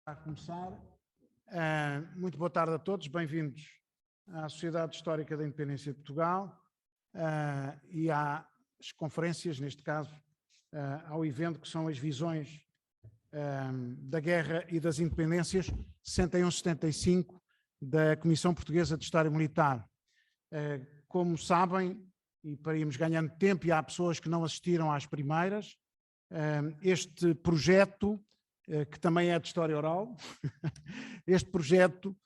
A começar. Muito boa tarde a todos, bem-vindos à Sociedade Histórica da Independência de Portugal e às conferências, neste caso, ao evento que são as visões da Guerra e das Independências 61-75 da Comissão Portuguesa de História Militar. Como sabem, e para irmos ganhando tempo, e há pessoas que não assistiram às primeiras, este projeto, que também é de história oral, este projeto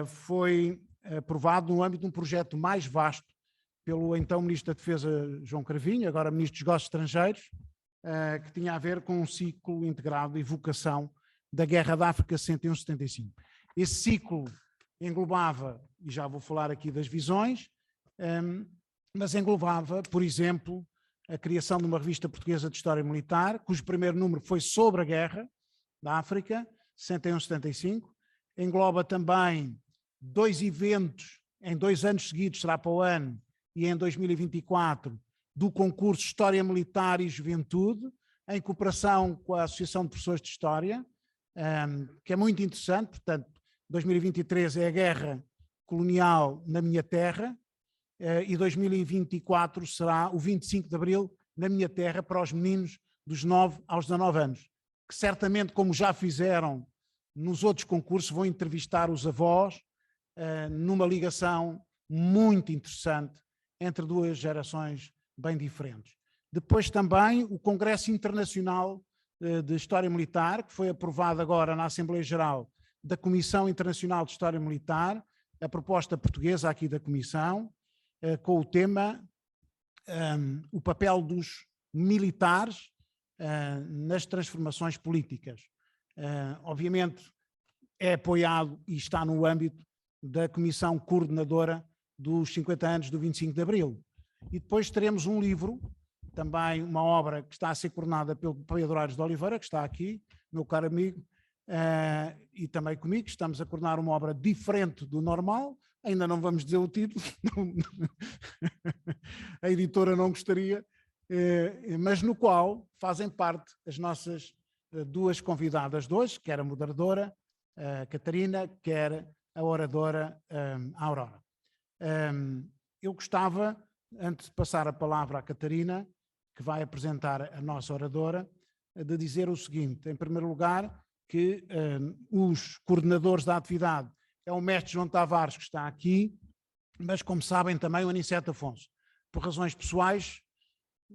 foi aprovado no âmbito de um projeto mais vasto pelo então Ministro da Defesa João Cravinho, agora Ministro dos Negócios Estrangeiros, que tinha a ver com um ciclo integrado de evocação da Guerra da África 61-75. Esse ciclo englobava, e já vou falar aqui das visões, mas englobava, por exemplo, a criação de uma revista portuguesa de História Militar, cujo primeiro número foi sobre a Guerra da África, 61-75, engloba também 2 eventos em 2 anos seguidos, será para o ano, e em 2024, do concurso História Militar e Juventude, em cooperação com a Associação de Professores de História, que é muito interessante. Portanto, 2023 é a Guerra Colonial na Minha Terra, e 2024 será o 25 de Abril na Minha Terra, para os meninos dos 9 aos 19 anos, que certamente, como já fizeram nos outros concursos, vão entrevistar os avós numa ligação muito interessante entre 2 gerações bem diferentes. Depois também o Congresso Internacional de História Militar, que foi aprovado agora na Assembleia Geral da Comissão Internacional de História Militar, a proposta portuguesa aqui da Comissão, com o tema o papel dos militares nas transformações políticas. Obviamente é apoiado e está no âmbito da Comissão Coordenadora dos 50 anos do 25 de Abril. E depois teremos um livro, também uma obra que está a ser coordenada pelo Pedro Aires de Oliveira, que está aqui, meu caro amigo, e também comigo. Estamos a coordenar uma obra diferente do normal, ainda não vamos dizer o título, a editora não gostaria, mas no qual fazem parte as nossas 2 convidadas de hoje, quer a moderadora, a Catarina, quer a oradora, a Aurora. Eu gostava, antes de passar a palavra à Catarina, que vai apresentar a nossa oradora, de dizer o seguinte: em primeiro lugar, que os coordenadores da atividade é o mestre João Tavares, que está aqui, mas, como sabem, também o Aniceto Afonso. Por razões pessoais,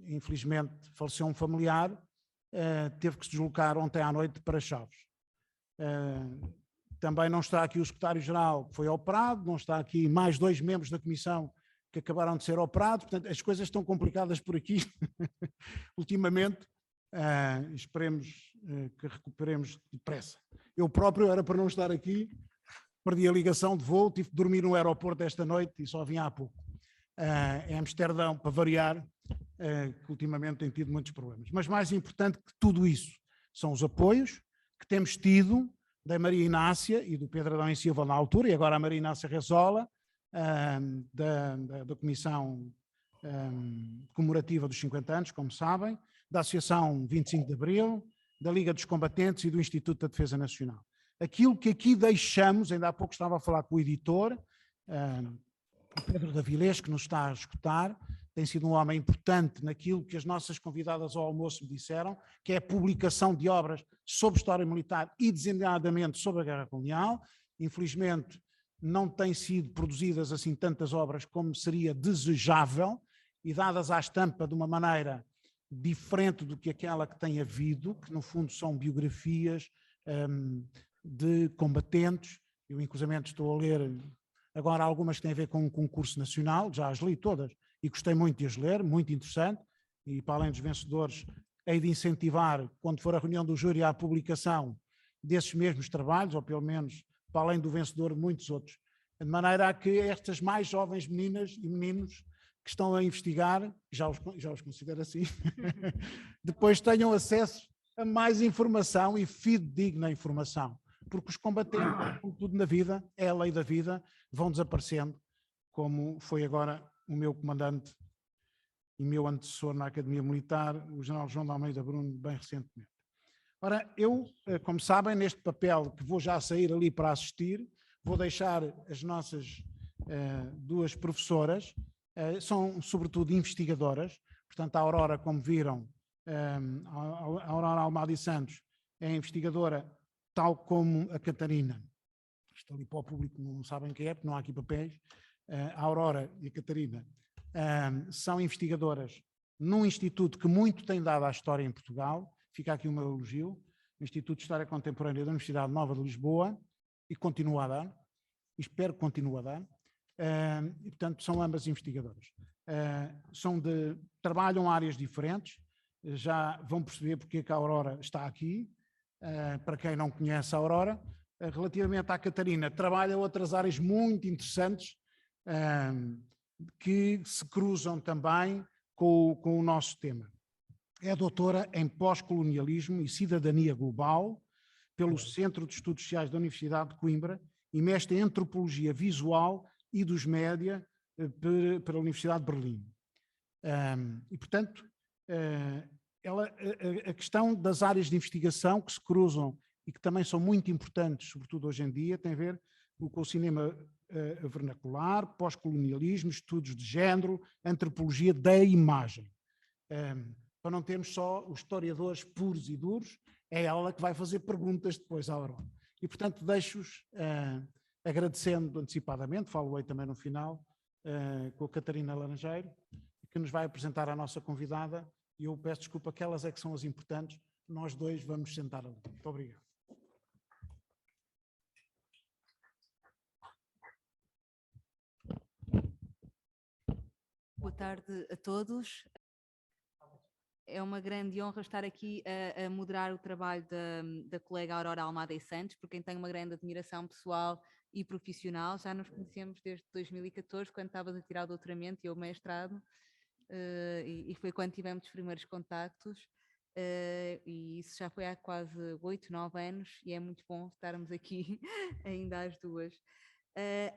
infelizmente faleceu um familiar, teve que se deslocar ontem à noite para Chaves. Também não está aqui o secretário-geral, que foi operado, não está aqui mais 2 membros da comissão que acabaram de ser operados. Portanto, as coisas estão complicadas por aqui ultimamente. Esperemos que recuperemos depressa. Eu próprio era para não estar aqui, perdi a ligação de voo, tive de dormir no aeroporto esta noite e só vim há pouco. Em Amsterdão, para variar, que ultimamente tem tido muitos problemas. Mas mais importante que tudo isso são os apoios que temos tido da Maria Inácia e do Pedro Adão e Silva na altura, e agora a Maria Inácia Rezola, da Comissão Comemorativa dos 50 anos, como sabem, da Associação 25 de Abril, da Liga dos Combatentes e do Instituto da Defesa Nacional. Aquilo que aqui deixamos, ainda há pouco estava a falar com o editor, o Pedro Davilés, que nos está a escutar, tem sido um homem importante naquilo que as nossas convidadas ao almoço me disseram, que é a publicação de obras sobre história militar e designadamente sobre a Guerra Colonial. Infelizmente não têm sido produzidas assim tantas obras como seria desejável e dadas à estampa de uma maneira diferente do que aquela que tem havido, que no fundo são biografias de combatentes. Eu inclusivamente estou a ler agora algumas que têm a ver com um concurso nacional, já as li todas e gostei muito de as ler, muito interessante, e para além dos vencedores, hei de incentivar, quando for a reunião do júri, a publicação desses mesmos trabalhos, ou pelo menos, para além do vencedor, muitos outros, de maneira a que estas mais jovens meninas e meninos que estão a investigar, já os considero assim, depois tenham acesso a mais informação e fidedigna informação, porque os combatentes, como tudo na vida, é a lei da vida, vão desaparecendo, como foi agora o meu comandante e meu antecessor na Academia Militar, o general João de Almeida Bruno, bem recentemente. Ora, eu, como sabem, neste papel que vou já sair ali para assistir, vou deixar as nossas duas professoras, são sobretudo investigadoras, portanto a Aurora, como viram, a Aurora Almada e Santos é investigadora, tal como a Catarina. Isto ali para o público não sabem quem é, porque não há aqui papéis. A Aurora e a Catarina são investigadoras num instituto que muito tem dado à história em Portugal. Fica aqui o meu elogio, o Instituto de História Contemporânea da Universidade Nova de Lisboa, e continua a dar, e espero que continue a dar, e portanto são ambas investigadoras. Trabalham áreas diferentes, já vão perceber porque é que a Aurora está aqui, para quem não conhece a Aurora. Relativamente à Catarina, trabalha outras áreas muito interessantes, que se cruzam também com o nosso tema. É doutora em pós-colonialismo e cidadania global pelo Centro de Estudos Sociais da Universidade de Coimbra e mestre em antropologia visual e dos média pela Universidade de Berlim. E, portanto, a questão das áreas de investigação que se cruzam e que também são muito importantes, sobretudo hoje em dia, tem a ver com o cinema vernacular, pós-colonialismo, estudos de género, antropologia da imagem. Para não termos só os historiadores puros e duros, é ela que vai fazer perguntas depois à Aurora. E, portanto, deixo-os agradecendo antecipadamente, falo-ei também no final, com a Catarina Laranjeiro, que nos vai apresentar a nossa convidada, e eu peço desculpa que elas é que são as importantes, nós dois vamos sentar ali. Muito obrigado. Boa tarde a todos. É uma grande honra estar aqui a moderar o trabalho da colega Aurora Almada e Santos, por quem tenho uma grande admiração pessoal e profissional. Já nos conhecemos desde 2014, quando estavas a tirar o doutoramento e eu o mestrado, e foi quando tivemos os primeiros contactos, e isso já foi há quase 8, 9 anos, e é muito bom estarmos aqui ainda às duas.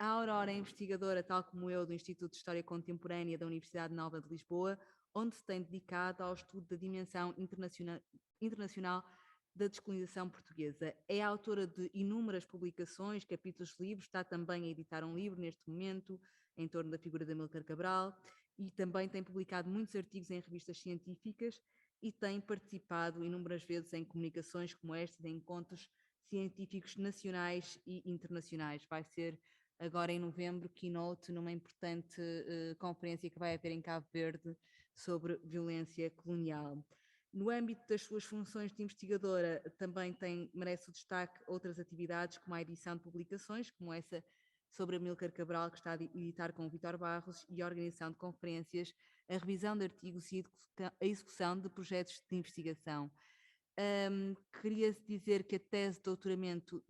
A Aurora é investigadora, tal como eu, do Instituto de História Contemporânea da Universidade Nova de Lisboa, onde se tem dedicado ao estudo da dimensão internacional da descolonização portuguesa. É autora de inúmeras publicações, capítulos de livros, está também a editar um livro neste momento, em torno da figura de Amílcar Cabral, e também tem publicado muitos artigos em revistas científicas e tem participado inúmeras vezes em comunicações como estas, em encontros científicos nacionais e internacionais. Vai ser agora em novembro keynote numa importante conferência que vai haver em Cabo Verde sobre violência colonial. No âmbito das suas funções de investigadora, também merece o destaque outras atividades, como a edição de publicações, como essa sobre Amílcar Cabral, que está a editar com o Vítor Barros, e a organização de conferências, a revisão de artigos e a execução de projetos de investigação. Queria dizer que a tese de doutoramento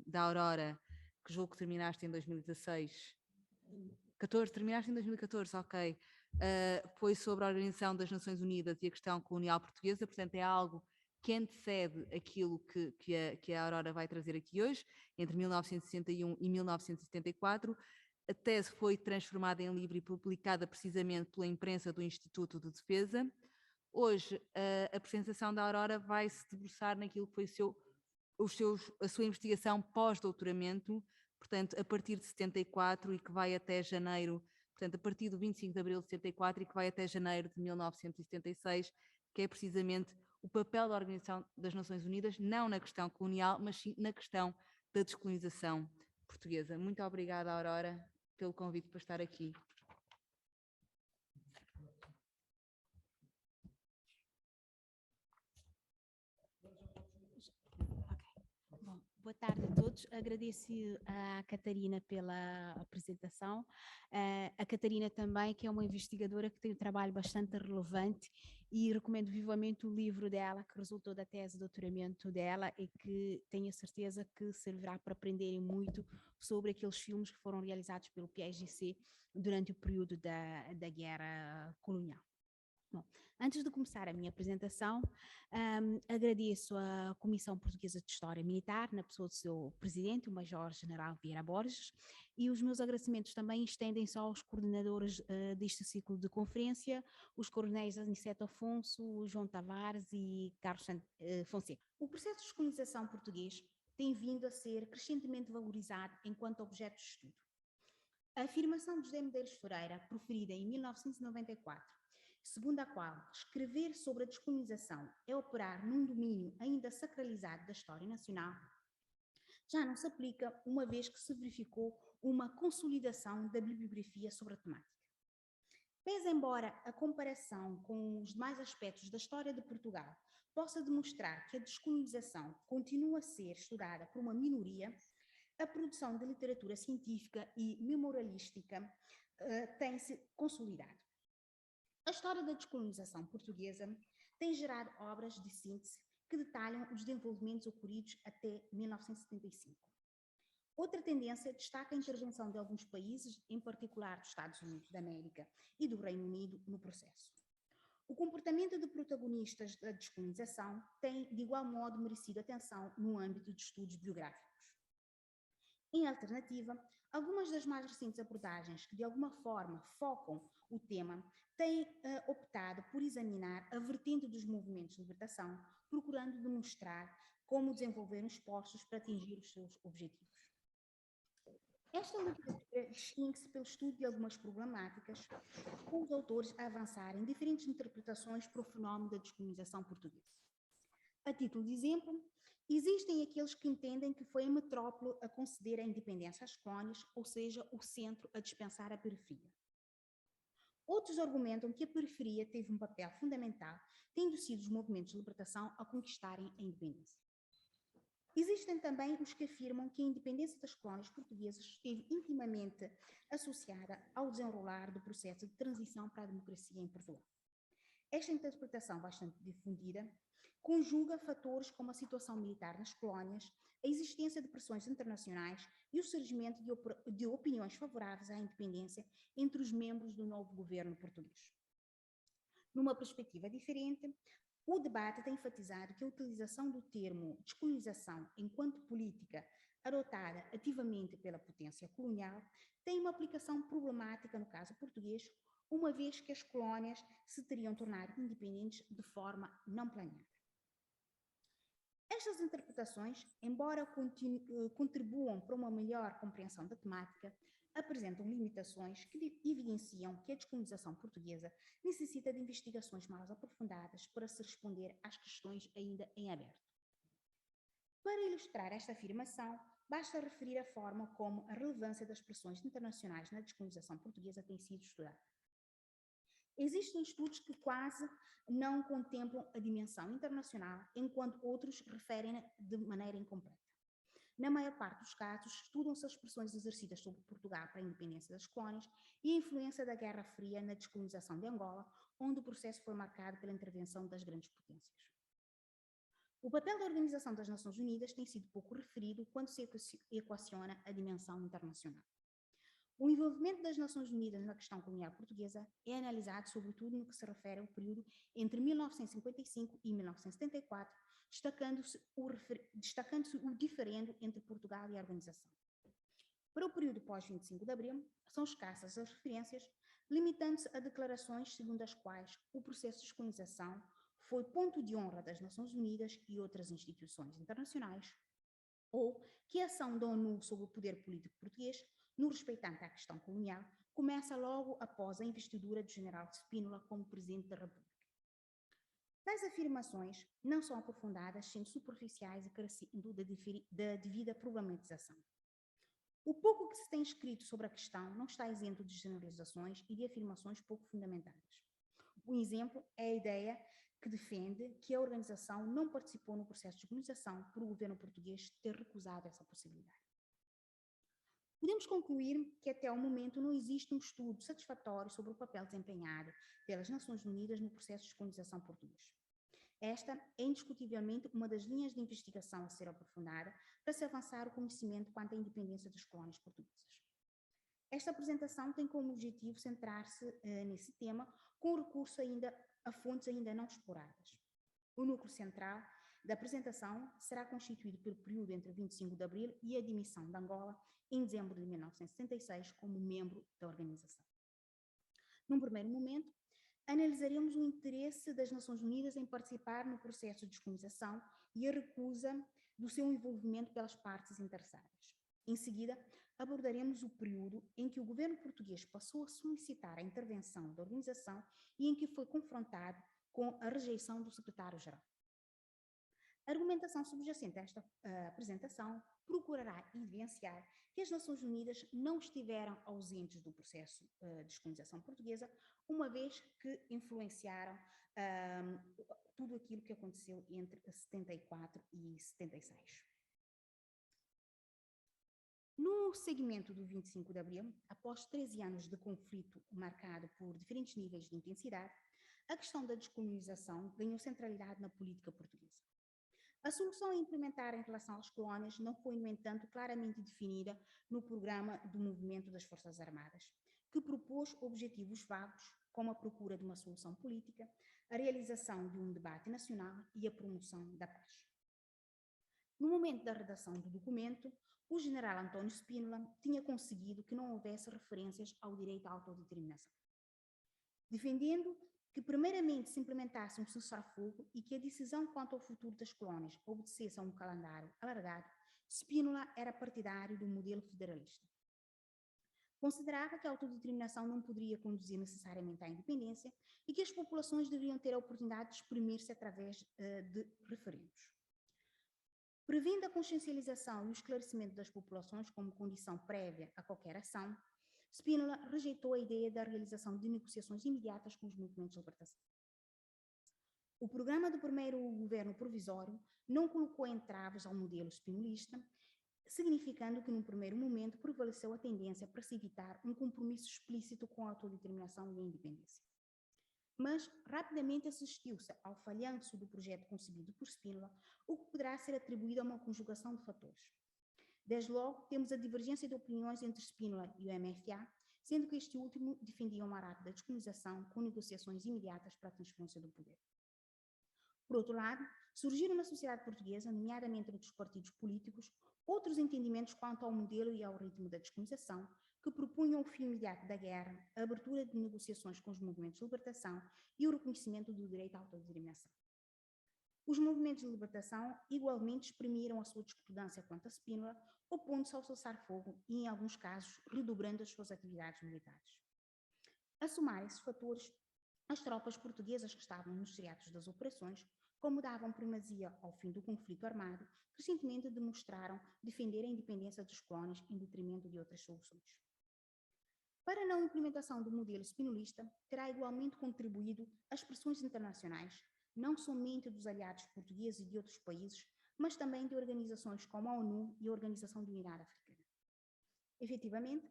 da Aurora, que julgo que terminaste em 2016, 14, terminaste em 2014, ok, foi sobre a Organização das Nações Unidas e a questão colonial portuguesa, portanto é algo que antecede aquilo que a Aurora vai trazer aqui hoje, entre 1961 e 1974. A tese foi transformada em livro e publicada precisamente pela imprensa do Instituto de Defesa. Hoje, a apresentação da Aurora vai se debruçar naquilo que foi a sua investigação pós-doutoramento, portanto, a partir de 74 e que vai até janeiro, portanto, a partir do 25 de abril de 74 e que vai até janeiro de 1976, que é precisamente o papel da Organização das Nações Unidas, não na questão colonial, mas sim na questão da descolonização portuguesa. Muito obrigada, Aurora, pelo convite para estar aqui. Boa tarde a todos. Agradeço à Catarina pela apresentação. A Catarina também, que é uma investigadora que tem um trabalho bastante relevante, e recomendo vivamente o livro dela, que resultou da tese de doutoramento dela e que tenho a certeza que servirá para aprenderem muito sobre aqueles filmes que foram realizados pelo PSGC durante o período da guerra colonial. Bom, antes de começar a minha apresentação, agradeço à Comissão Portuguesa de História Militar, na pessoa do seu presidente, o Major-General Vieira Borges, e os meus agradecimentos também estendem-se aos coordenadores deste ciclo de conferência, os coronéis Aniceto Afonso, João Tavares e Carlos Fonseca. O processo de descolonização português tem vindo a ser crescentemente valorizado enquanto objeto de estudo. A afirmação de José Medeiros Ferreira, proferida em 1994, segundo a qual escrever sobre a descolonização é operar num domínio ainda sacralizado da história nacional, já não se aplica, uma vez que se verificou uma consolidação da bibliografia sobre a temática. Pese embora a comparação com os demais aspectos da história de Portugal possa demonstrar que a descolonização continua a ser estudada por uma minoria, a produção de literatura científica e memorialística tem-se consolidado. A história da descolonização portuguesa tem gerado obras de síntese que detalham os desenvolvimentos ocorridos até 1975. Outra tendência destaca a intervenção de alguns países, em particular dos Estados Unidos da América e do Reino Unido, no processo. O comportamento de protagonistas da descolonização tem, de igual modo, merecido atenção no âmbito de estudos biográficos. Em alternativa, algumas das mais recentes abordagens que de alguma forma focam o tema têm optado por examinar a vertente dos movimentos de libertação, procurando demonstrar como desenvolver esforços para atingir os seus objetivos. Esta literatura distingue-se pelo estudo de algumas problemáticas, com os autores a avançarem diferentes interpretações para o fenómeno da descolonização portuguesa. A título de exemplo, existem aqueles que entendem que foi a metrópole a conceder a independência às colónias, ou seja, o centro a dispensar a periferia. Outros argumentam que a periferia teve um papel fundamental, tendo sido os movimentos de libertação a conquistarem a independência. Existem também os que afirmam que a independência das colónias portuguesas esteve intimamente associada ao desenrolar do processo de transição para a democracia em Portugal. Esta interpretação bastante difundida conjuga fatores como a situação militar nas colónias, a existência de pressões internacionais e o surgimento de opiniões favoráveis à independência entre os membros do novo governo português. Numa perspectiva diferente, o debate tem enfatizado que a utilização do termo descolonização enquanto política adotada ativamente pela potência colonial tem uma aplicação problemática no caso português, uma vez que as colónias se teriam tornado independentes de forma não planeada. Estas interpretações, embora contribuam para uma melhor compreensão da temática, apresentam limitações que evidenciam que a descolonização portuguesa necessita de investigações mais aprofundadas para se responder às questões ainda em aberto. Para ilustrar esta afirmação, basta referir a forma como a relevância das pressões internacionais na descolonização portuguesa tem sido estudada. Existem estudos que quase não contemplam a dimensão internacional, enquanto outros referem-na de maneira incompleta. Na maior parte dos casos, estudam-se as pressões exercidas sobre Portugal para a independência das colónias e a influência da Guerra Fria na descolonização de Angola, onde o processo foi marcado pela intervenção das grandes potências. O papel da Organização das Nações Unidas tem sido pouco referido quando se equaciona a dimensão internacional. O envolvimento das Nações Unidas na questão colonial portuguesa é analisado sobretudo no que se refere ao período entre 1955 e 1974, destacando-se o diferendo entre Portugal e a organização. Para o período pós-25 de Abril, são escassas as referências, limitando-se a declarações segundo as quais o processo de descolonização foi ponto de honra das Nações Unidas e outras instituições internacionais, ou que a ação da ONU sobre o poder político português, no respeitante à questão colonial, começa logo após a investidura do general Spínola como Presidente da República. Tais afirmações não são aprofundadas, sendo superficiais e carecendo da devida problematização. O pouco que se tem escrito sobre a questão não está isento de generalizações e de afirmações pouco fundamentadas. Um exemplo é a ideia que defende que a organização não participou no processo de descolonização por o governo português ter recusado essa possibilidade. Podemos concluir que até ao momento não existe um estudo satisfatório sobre o papel desempenhado pelas Nações Unidas no processo de descolonização português. Esta é indiscutivelmente uma das linhas de investigação a ser aprofundada para se avançar o conhecimento quanto à independência das colónias portuguesas. Esta apresentação tem como objetivo centrar-se nesse tema, com recurso ainda a fontes ainda não exploradas. O núcleo central da apresentação será constituído pelo período entre 25 de abril e a admissão de Angola em dezembro de 1976 como membro da organização. Num primeiro momento, analisaremos o interesse das Nações Unidas em participar no processo de descolonização e a recusa do seu envolvimento pelas partes interessadas. Em seguida, abordaremos o período em que o governo português passou a solicitar a intervenção da organização e em que foi confrontado com a rejeição do secretário-geral. A argumentação subjacente a esta apresentação procurará evidenciar que as Nações Unidas não estiveram ausentes do processo de descolonização portuguesa, uma vez que influenciaram tudo aquilo que aconteceu entre 74 e 76. No segmento do 25 de abril, após 13 anos de conflito marcado por diferentes níveis de intensidade, a questão da descolonização ganhou centralidade na política portuguesa. A solução a implementar em relação às colónias não foi, no entanto, claramente definida no programa do movimento das Forças Armadas, que propôs objetivos vagos, como a procura de uma solução política, a realização de um debate nacional e a promoção da paz. No momento da redação do documento, o general António Spínola tinha conseguido que não houvesse referências ao direito à autodeterminação, defendendo que primeiramente se implementasse um cessar-fogo e que a decisão quanto ao futuro das colónias obedecesse a um calendário alargado. Spínola era partidário do modelo federalista. Considerava que a autodeterminação não poderia conduzir necessariamente à independência e que as populações deveriam ter a oportunidade de exprimir-se através de referendos. Prevendo a consciencialização e o esclarecimento das populações como condição prévia a qualquer ação, Spínola rejeitou a ideia da realização de negociações imediatas com os movimentos de libertação. O programa do primeiro governo provisório não colocou entraves ao modelo spinolista, significando que, num primeiro momento, prevaleceu a tendência para se evitar um compromisso explícito com a autodeterminação e a independência. Mas, rapidamente assistiu-se ao falhanço do projeto concebido por Spínola, o que poderá ser atribuído a uma conjugação de fatores. Desde logo, temos a divergência de opiniões entre Spínola e o MFA, sendo que este último defendia uma rápida descolonização com negociações imediatas para a transferência do poder. Por outro lado, surgiram na sociedade portuguesa, nomeadamente entre os partidos políticos, outros entendimentos quanto ao modelo e ao ritmo da descolonização, que propunham o fim imediato da guerra, a abertura de negociações com os movimentos de libertação e o reconhecimento do direito à autodeterminação. Os movimentos de libertação igualmente exprimiram a sua discordância quanto a Spínola, opondo-se ao cessar-fogo e, em alguns casos, redobrando as suas atividades militares. A somar esses fatores, as tropas portuguesas que estavam nos teatros das operações, como davam primazia ao fim do conflito armado, recentemente demonstraram defender a independência dos colónias em detrimento de outras soluções. Para a não implementação do modelo spinolista, terá igualmente contribuído as pressões internacionais, não somente dos aliados portugueses e de outros países, mas também de organizações como a ONU e a Organização de Unidade Africana. Efetivamente,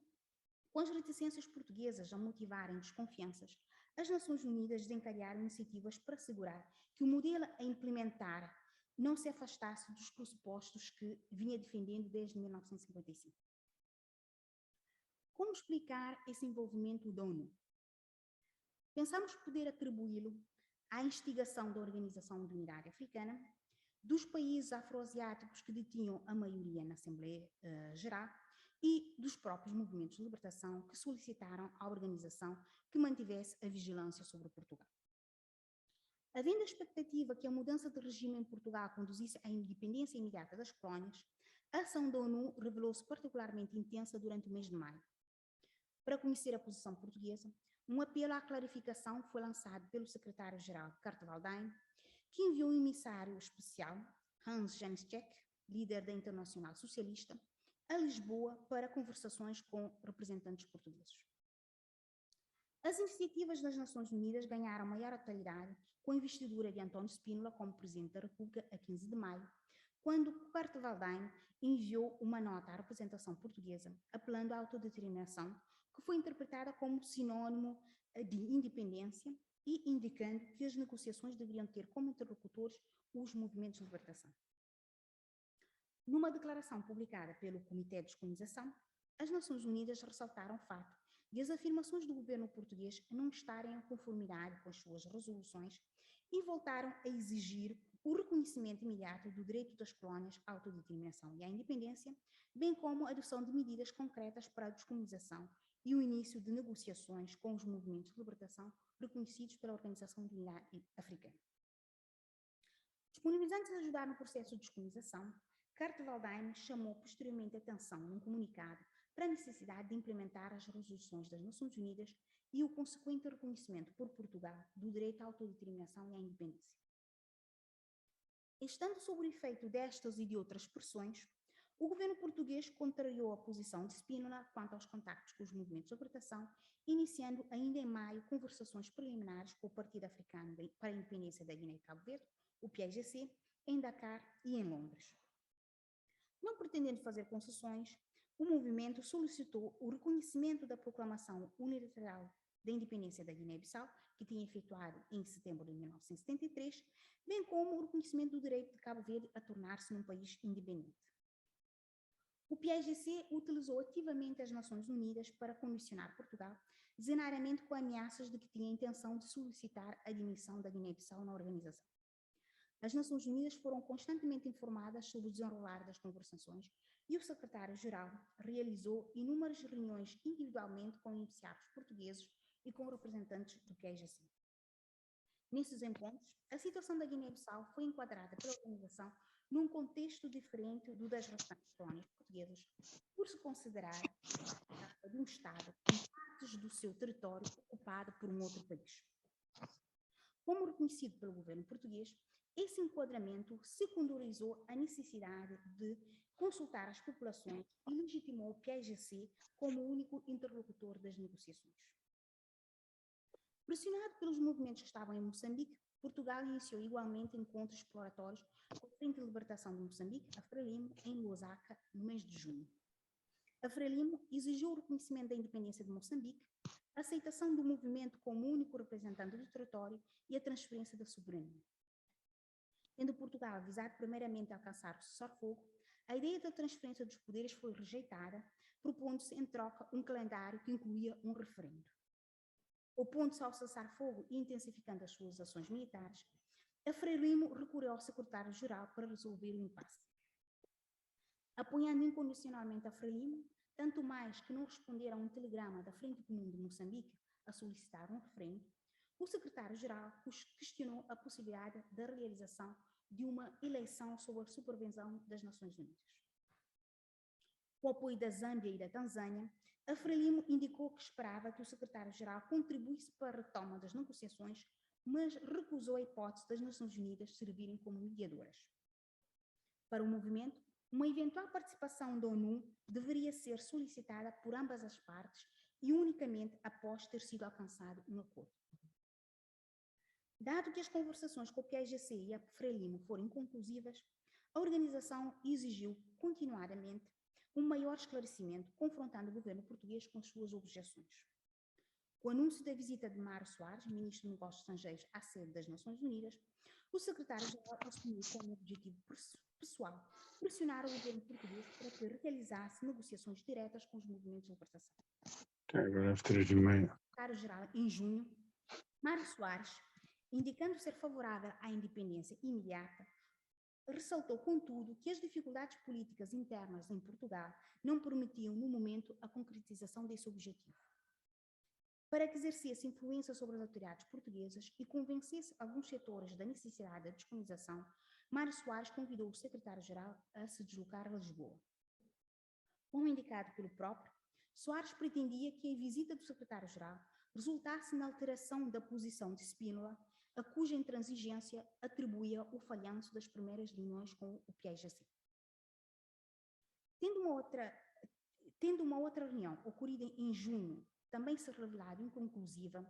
com as reticências portuguesas a motivarem desconfianças, as Nações Unidas desencadearam iniciativas para assegurar que o modelo a implementar não se afastasse dos pressupostos que vinha defendendo desde 1955. Como explicar esse envolvimento da ONU? Pensamos poder atribuí-lo à instigação da Organização de Unidade Africana, dos países afroasiáticos que detinham a maioria na Assembleia Geral e dos próprios movimentos de libertação que solicitaram à organização que mantivesse a vigilância sobre Portugal. Havendo a expectativa que a mudança de regime em Portugal conduzisse à independência imediata das colónias, a ação da ONU revelou-se particularmente intensa durante o mês de maio. Para conhecer a posição portuguesa, um apelo à clarificação foi lançado pelo secretário-geral Kurt Waldheim, que enviou um emissário especial, Hans Janszek, líder da Internacional Socialista, a Lisboa para conversações com representantes portugueses. As iniciativas das Nações Unidas ganharam maior atualidade com a investidura de António Spínola como Presidente da República a 15 de maio, quando Kurt Waldheim enviou uma nota à representação portuguesa apelando à autodeterminação, que foi interpretada como sinônimo de independência e indicando que as negociações deveriam ter como interlocutores os movimentos de libertação. Numa declaração publicada pelo Comitê de Descolonização, as Nações Unidas ressaltaram o fato e as afirmações do governo português não estarem em conformidade com as suas resoluções e voltaram a exigir o reconhecimento imediato do direito das colónias à autodeterminação e à independência, bem como a adoção de medidas concretas para a descolonização e o início de negociações com os movimentos de libertação reconhecidos pela Organização de Unidade Africana. Disponibilizando-se a ajudar no processo de descolonização, Kurt Waldheim chamou posteriormente a atenção num comunicado para a necessidade de implementar as resoluções das Nações Unidas e o consequente reconhecimento por Portugal do direito à autodeterminação e à independência. Estando sob o efeito destas e de outras pressões, o governo português contrariou a posição de Spínola quanto aos contactos com os movimentos de libertação, iniciando ainda em maio conversações preliminares com o Partido Africano para a Independência da Guiné e Cabo Verde, o PAIGC, em Dakar e em Londres. Não pretendendo fazer concessões, o movimento solicitou o reconhecimento da proclamação unilateral da independência da Guiné-Bissau, que tinha efetuado em setembro de 1973, bem como o reconhecimento do direito de Cabo Verde a tornar-se num país independente. O PAIGC utilizou ativamente as Nações Unidas para condicionar Portugal, designadamente com ameaças de que tinha a intenção de solicitar a admissão da Guiné-Bissau na organização. As Nações Unidas foram constantemente informadas sobre o desenrolar das conversações e o secretário-geral realizou inúmeras reuniões individualmente com embaixadores portugueses e com representantes do PAIGC. Nesses encontros, a situação da Guiné-Bissau foi enquadrada pela organização num contexto diferente do das restantes colónias portuguesas, por se considerar de um Estado com partes do seu território ocupado por um outro país. Como reconhecido pelo governo português, esse enquadramento secundarizou a necessidade de consultar as populações e legitimou o PAIGC como o único interlocutor das negociações. Pressionado pelos movimentos que estavam em Moçambique, Portugal iniciou igualmente encontros exploratórios com a Frente de Libertação de Moçambique, a Frelimo, em Lusaka, no mês de junho. A Frelimo exigiu o reconhecimento da independência de Moçambique, a aceitação do movimento como único representante do território e a transferência da soberania. Tendo Portugal visado primeiramente alcançar o cessar-fogo, a ideia da transferência dos poderes foi rejeitada, propondo-se em troca um calendário que incluía um referendo. Opondo-se ao cessar-fogo e intensificando as suas ações militares, a Frelimo recorreu ao secretário-geral para resolver o impasse. Apoiando incondicionalmente a Frelimo, tanto mais que não responderam a um telegrama da Frente Comum de Moçambique a solicitar um referendo, o secretário-geral questionou a possibilidade da realização de uma eleição sob a supervisão das Nações Unidas. Com o apoio da Zâmbia e da Tanzânia, a Frelimo indicou que esperava que o secretário-geral contribuísse para a retoma das negociações, mas recusou a hipótese das Nações Unidas servirem como mediadoras. Para o movimento, uma eventual participação da ONU deveria ser solicitada por ambas as partes e unicamente após ter sido alcançado um acordo. Dado que as conversações com o PAIGC e a Frelimo foram inconclusivas, a organização exigiu continuadamente um maior esclarecimento, confrontando o governo português com as suas objeções. Com o anúncio da visita de Mário Soares, ministro de Negócios Estrangeiros, à sede das Nações Unidas, o secretário-geral assumiu como objetivo pessoal pressionar o governo português para que realizasse negociações diretas com os movimentos de libertação. Agora às 3h30. O secretário-geral, em junho, Mário Soares, indicando ser favorável à independência imediata, ressaltou, contudo, que as dificuldades políticas internas em Portugal não permitiam, no momento, a concretização desse objetivo. Para que exercesse influência sobre as autoridades portuguesas e convencesse alguns setores da necessidade da descolonização, Mário Soares convidou o secretário-geral a se deslocar a Lisboa. Como indicado pelo próprio, Soares pretendia que a visita do secretário-geral resultasse na alteração da posição de Spínola, a cuja intransigência atribuía o falhanço das primeiras reuniões com o PAIGC. Tendo uma outra reunião ocorrida em junho, também se revelado inconclusiva,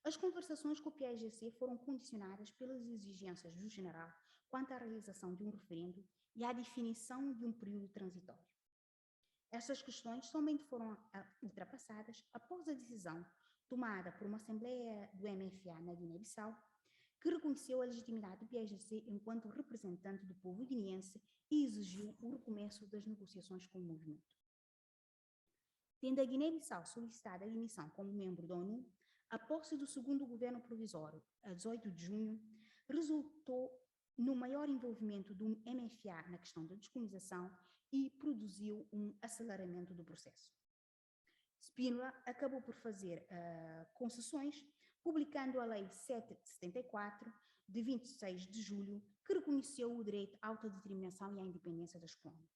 as conversações com o PAIGC foram condicionadas pelas exigências do general quanto à realização de um referendo e à definição de um período transitório. Essas questões somente foram ultrapassadas após a decisão tomada por uma Assembleia do MFA na Guiné-Bissau, que reconheceu a legitimidade do PAIGC enquanto representante do povo guineense e exigiu o recomeço das negociações com o movimento. Tendo a Guiné-Bissau solicitado a admissão como membro da ONU, a posse do segundo governo provisório, a 18 de junho, resultou no maior envolvimento do MFA na questão da descolonização e produziu um aceleramento do processo. Spínola acabou por fazer concessões, publicando a Lei 774, de 26 de julho, que reconheceu o direito à autodeterminação e à independência das colônias.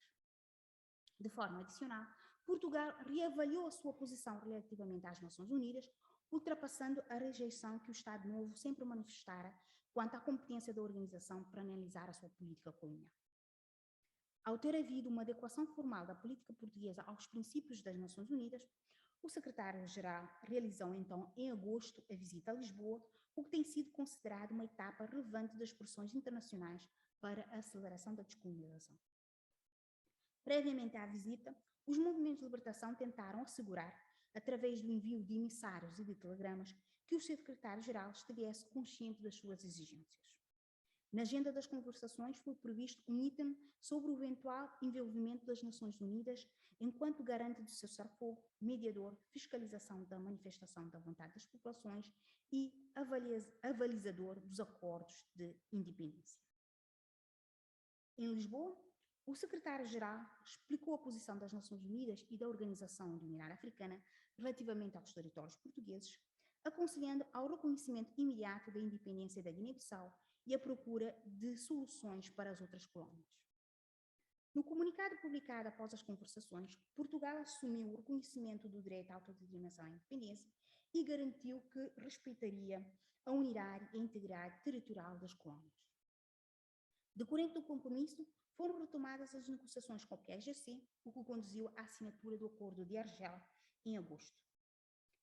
De forma adicional, Portugal reavaliou a sua posição relativamente às Nações Unidas, ultrapassando a rejeição que o Estado Novo sempre manifestara quanto à competência da organização para analisar a sua política colonial. Ao ter havido uma adequação formal da política portuguesa aos princípios das Nações Unidas, o secretário-geral realizou então em agosto a visita a Lisboa, o que tem sido considerado uma etapa relevante das pressões internacionais para a aceleração da descolonização. Previamente à visita, os movimentos de libertação tentaram assegurar, através do envio de emissários e de telegramas, que o secretário-geral estivesse consciente das suas exigências. Na agenda das conversações foi previsto um item sobre o eventual envolvimento das Nações Unidas enquanto garante do cessar-fogo, mediador, fiscalização da manifestação da vontade das populações e avalizador dos acordos de independência. Em Lisboa, o secretário-geral explicou a posição das Nações Unidas e da Organização União Africana relativamente aos territórios portugueses, aconselhando ao reconhecimento imediato da independência da Guiné-Bissau e a procura de soluções para as outras colônias. No comunicado publicado após as conversações, Portugal assumiu o reconhecimento do direito à autodeterminação e à independência e garantiu que respeitaria a unidade e a integridade territorial das colônias. Decorrente do compromisso, foram retomadas as negociações com o PAIGC, o que conduziu à assinatura do Acordo de Argel em agosto.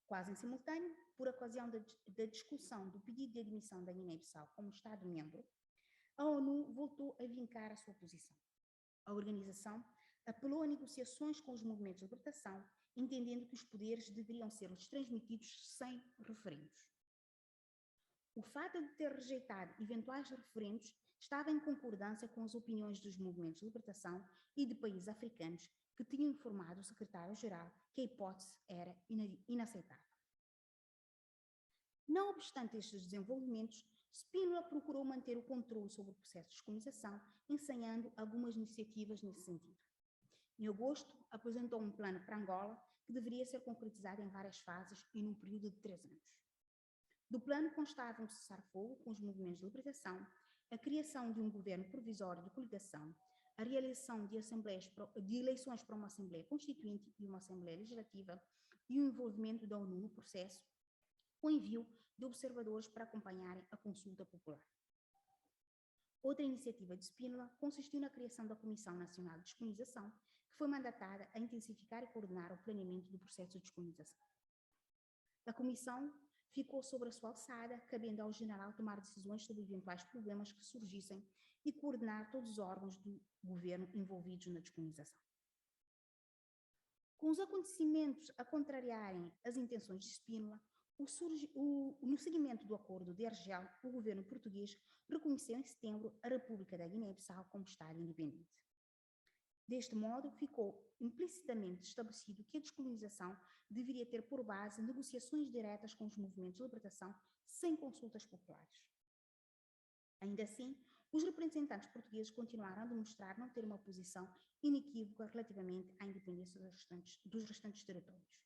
Quase em simultâneo, por ocasião da discussão do pedido de admissão da Guiné-Bissau como Estado-membro, a ONU voltou a vincar a sua posição. A organização apelou a negociações com os movimentos de libertação, entendendo que os poderes deveriam ser-lhes transmitidos sem referendos. O fato de ter rejeitado eventuais referendos estava em concordância com as opiniões dos movimentos de libertação e de países africanos que tinham informado o secretário-geral que a hipótese era inaceitável. Não obstante estes desenvolvimentos, Spínola procurou manter o controle sobre o processo de descolonização, ensaiando algumas iniciativas nesse sentido. Em agosto, apresentou um plano para Angola que deveria ser concretizado em várias fases e num período de 3 anos. Do plano constava um cessar-fogo com os movimentos de libertação, a criação de um governo provisório de coligação, a realização de eleições para uma Assembleia Constituinte e uma Assembleia Legislativa e o envolvimento da ONU no processo, com envio de observadores para acompanharem a consulta popular. Outra iniciativa de Spínola consistiu na criação da Comissão Nacional de Descolonização, que foi mandatada a intensificar e coordenar o planeamento do processo de descolonização. A Comissão ficou sobre a sua alçada, cabendo ao general tomar decisões sobre eventuais problemas que surgissem e coordenar todos os órgãos do governo envolvidos na descolonização. Com os acontecimentos a contrariarem as intenções de Spínola, no seguimento do Acordo de Argel, o governo português reconheceu em setembro a República da Guiné-Bissau como Estado independente. Deste modo, ficou implicitamente estabelecido que a descolonização deveria ter por base negociações diretas com os movimentos de libertação sem consultas populares. Ainda assim, os representantes portugueses continuaram a demonstrar não ter uma posição inequívoca relativamente à independência dos restantes territórios.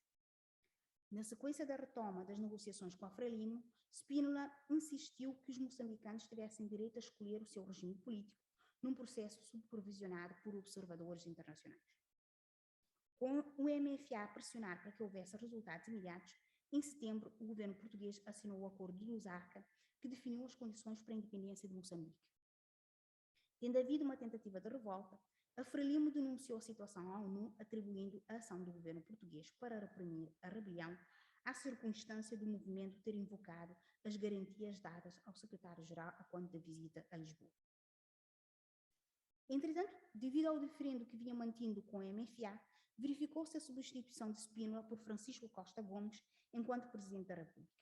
Na sequência da retoma das negociações com a Frelimo, Spínola insistiu que os moçambicanos tivessem direito a escolher o seu regime político num processo supervisionado por observadores internacionais. Com o MFA a pressionar para que houvesse resultados imediatos, em setembro, o governo português assinou o Acordo de Lusaka, que definiu as condições para a independência de Moçambique. Tendo havido uma tentativa de revolta, a Frelimo denunciou a situação à ONU, atribuindo a ação do governo português para reprimir a rebelião à circunstância do movimento ter invocado as garantias dadas ao secretário-geral a quando da visita a Lisboa. Entretanto, devido ao diferendo que vinha mantendo com a MFA, verificou-se a substituição de Spínola por Francisco Costa Gomes enquanto Presidente da República.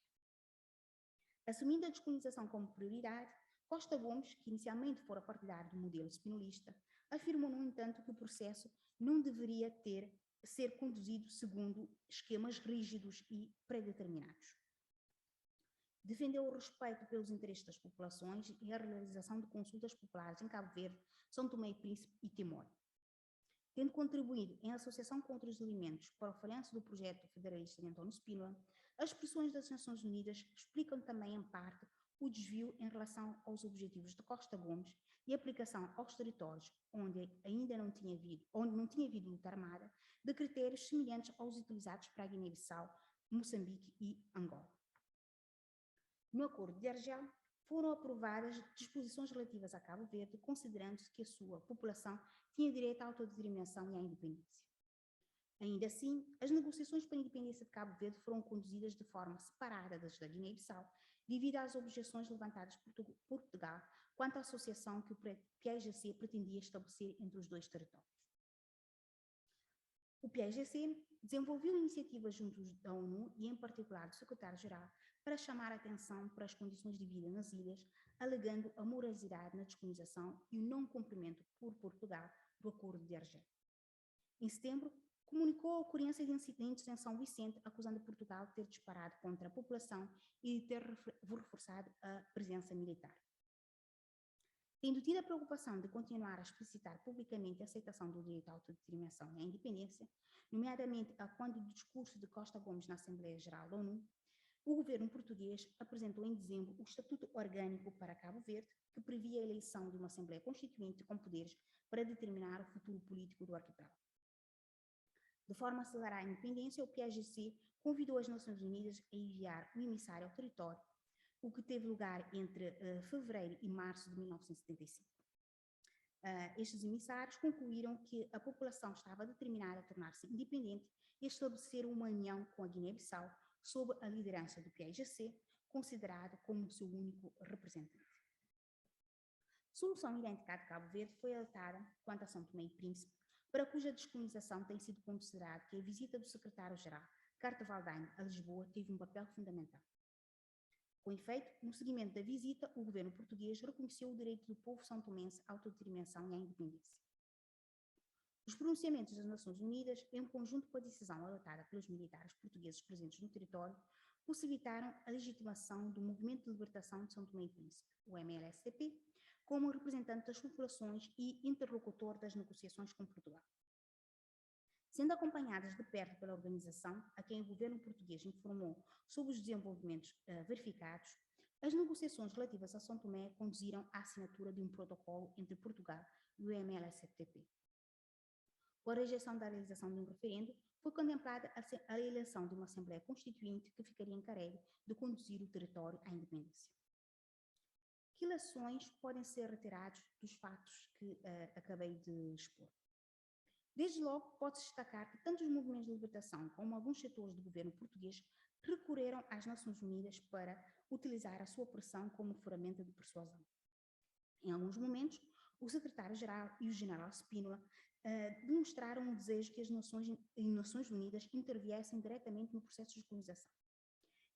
Assumindo a descolonização como prioridade, Costa Gomes, que inicialmente fora partidário do modelo spinolista, afirmou, no entanto, que o processo não deveria ter ser conduzido segundo esquemas rígidos e predeterminados. Defendeu o respeito pelos interesses das populações e a realização de consultas populares em Cabo Verde, São Tomé e Príncipe e Timor. Tendo contribuído em associação contra os alimentos para o falhanço do projeto federalista de António Spínola, as expressões das Nações Unidas explicam também, em parte, o desvio em relação aos objetivos de Costa Gomes e aplicação aos territórios onde não tinha havido luta armada, de critérios semelhantes aos utilizados para a Guiné-Bissau, Moçambique e Angola. No Acordo de Argel, foram aprovadas disposições relativas a Cabo Verde, considerando-se que a sua população tinha direito à autodeterminação e à independência. Ainda assim, as negociações para a independência de Cabo Verde foram conduzidas de forma separada das da Guiné-Bissau, devido às objeções levantadas por Portugal quanto à associação que o PAIGC pretendia estabelecer entre os dois territórios. O PAIGC desenvolveu iniciativas junto da ONU e, em particular, do secretário-geral, para chamar a atenção para as condições de vida nas ilhas, alegando a morosidade na descolonização e o não cumprimento por Portugal do Acordo de Argel. Em setembro, comunicou a ocorrência de incidentes em São Vicente, acusando Portugal de ter disparado contra a população e de ter reforçado a presença militar. Tendo tido a preocupação de continuar a explicitar publicamente a aceitação do direito à autodeterminação e à independência, nomeadamente a quando do discurso de Costa Gomes na Assembleia Geral da ONU, o governo português apresentou em dezembro o Estatuto Orgânico para Cabo Verde, que previa a eleição de uma Assembleia Constituinte com poderes para determinar o futuro político do arquipélago. De forma a acelerar a independência, o PAIGC convidou as Nações Unidas a enviar um emissário ao território, o que teve lugar entre fevereiro e março de 1975. Estes emissários concluíram que a população estava determinada a tornar-se independente e a estabelecer uma união com a Guiné-Bissau, sob a liderança do PAIGC, considerado como seu único representante. Solução idêntica à de Cabo Verde foi adotada quanto a São Tomé e Príncipe, para cuja descolonização tem sido considerado que a visita do secretário-geral, Carta Valdagne, a Lisboa, teve um papel fundamental. Com efeito, no seguimento da visita, o governo português reconheceu o direito do povo são-tomense à autodeterminação e à independência. Os pronunciamentos das Nações Unidas, em conjunto com a decisão adotada pelos militares portugueses presentes no território, possibilitaram a legitimação do Movimento de Libertação de São Tomé e Príncipe, o MLSTP, como representante das populações e interlocutor das negociações com Portugal. Sendo acompanhadas de perto pela organização, a quem o governo português informou sobre os desenvolvimentos verificados, as negociações relativas a São Tomé conduziram à assinatura de um protocolo entre Portugal e o MLSTP. Com a rejeição da realização de um referendo, foi contemplada a eleição de uma Assembleia Constituinte que ficaria encarregue de conduzir o território à independência. Que lições podem ser retirados dos fatos que acabei de expor? Desde logo, pode-se destacar que tanto os movimentos de libertação como alguns setores do governo português recorreram às Nações Unidas para utilizar a sua pressão como ferramenta de persuasão. Em alguns momentos, o secretário-geral e o general Spínola demonstraram o desejo que as Nações Unidas interviessem diretamente no processo de descolonização.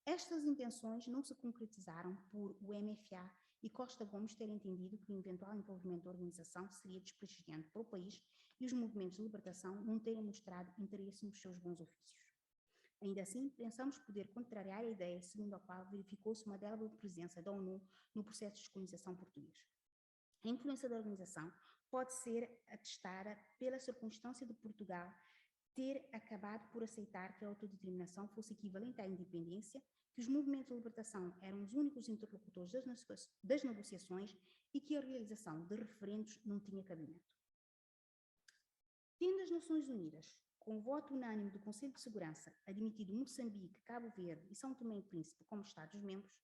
Estas intenções não se concretizaram por o MFA e Costa Gomes ter entendido que o eventual envolvimento da organização seria desprestigiante para o país e os movimentos de libertação não terem mostrado interesse nos seus bons ofícios. Ainda assim, pensamos poder contrariar a ideia segundo a qual verificou-se uma indeleble presença da ONU no processo de descolonização português. A influência da organização pode ser atestada pela circunstância de Portugal ter acabado por aceitar que a autodeterminação fosse equivalente à independência, que os movimentos de libertação eram os únicos interlocutores das negociações e que a realização de referendos não tinha cabimento. Tendo as Nações Unidas, com o voto unânime do Conselho de Segurança, admitido Moçambique, Cabo Verde e São Tomé e Príncipe como Estados-membros,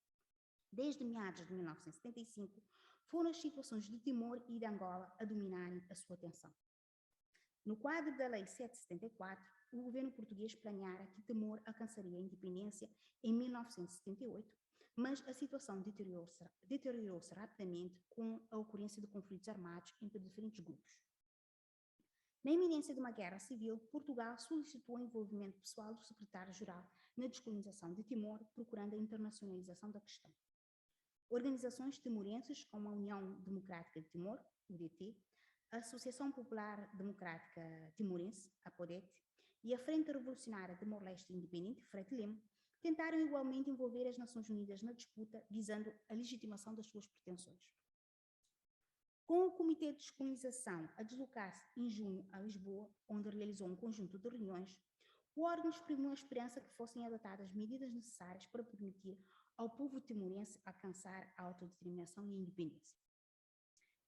desde meados de 1975, foram as situações de Timor e de Angola a dominarem a sua atenção. No quadro da Lei 774, o governo português planeara que Timor alcançaria a independência em 1978, mas a situação deteriorou-se rapidamente com a ocorrência de conflitos armados entre diferentes grupos. Na iminência de uma guerra civil, Portugal solicitou o envolvimento pessoal do secretário-geral na descolonização de Timor, procurando a internacionalização da questão. Organizações timorenses como a União Democrática de Timor, UDT, a Associação Popular Democrática Timorense, APODET, e a Frente Revolucionária Timor-Leste Independente, FRETILIM, tentaram igualmente envolver as Nações Unidas na disputa, visando a legitimação das suas pretensões. Com o Comitê de Descolonização a deslocar-se em junho a Lisboa, onde realizou um conjunto de reuniões, o órgão exprimiu a esperança que fossem adotadas medidas necessárias para permitir ao povo timorense alcançar a autodeterminação e a independência.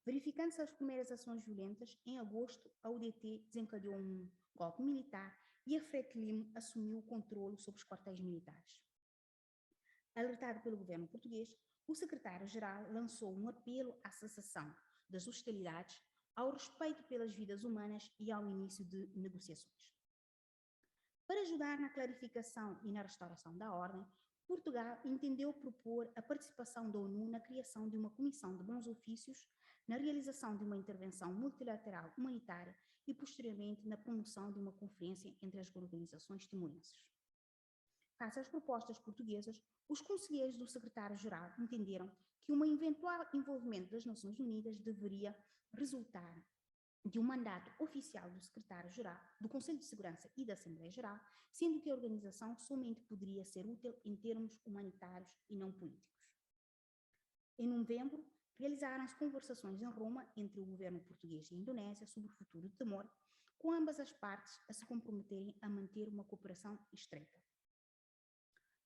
Verificando-se as primeiras ações violentas, em agosto, a UDT desencadeou um golpe militar e a FRETILIM assumiu o controle sobre os quartéis militares. Alertado pelo governo português, o secretário-geral lançou um apelo à cessação das hostilidades, ao respeito pelas vidas humanas e ao início de negociações. Para ajudar na clarificação e na restauração da ordem, Portugal entendeu propor a participação da ONU na criação de uma comissão de bons ofícios, na realização de uma intervenção multilateral humanitária e, posteriormente, na promoção de uma conferência entre as organizações timorenses. Face às propostas portuguesas, os conselheiros do secretário-geral entenderam que um eventual envolvimento das Nações Unidas deveria resultar de um mandato oficial do secretário-geral, do Conselho de Segurança e da Assembleia Geral, sendo que a organização somente poderia ser útil em termos humanitários e não políticos. Em novembro, realizaram-se conversações em Roma entre o governo português e a Indonésia sobre o futuro de Timor, com ambas as partes a se comprometerem a manter uma cooperação estreita.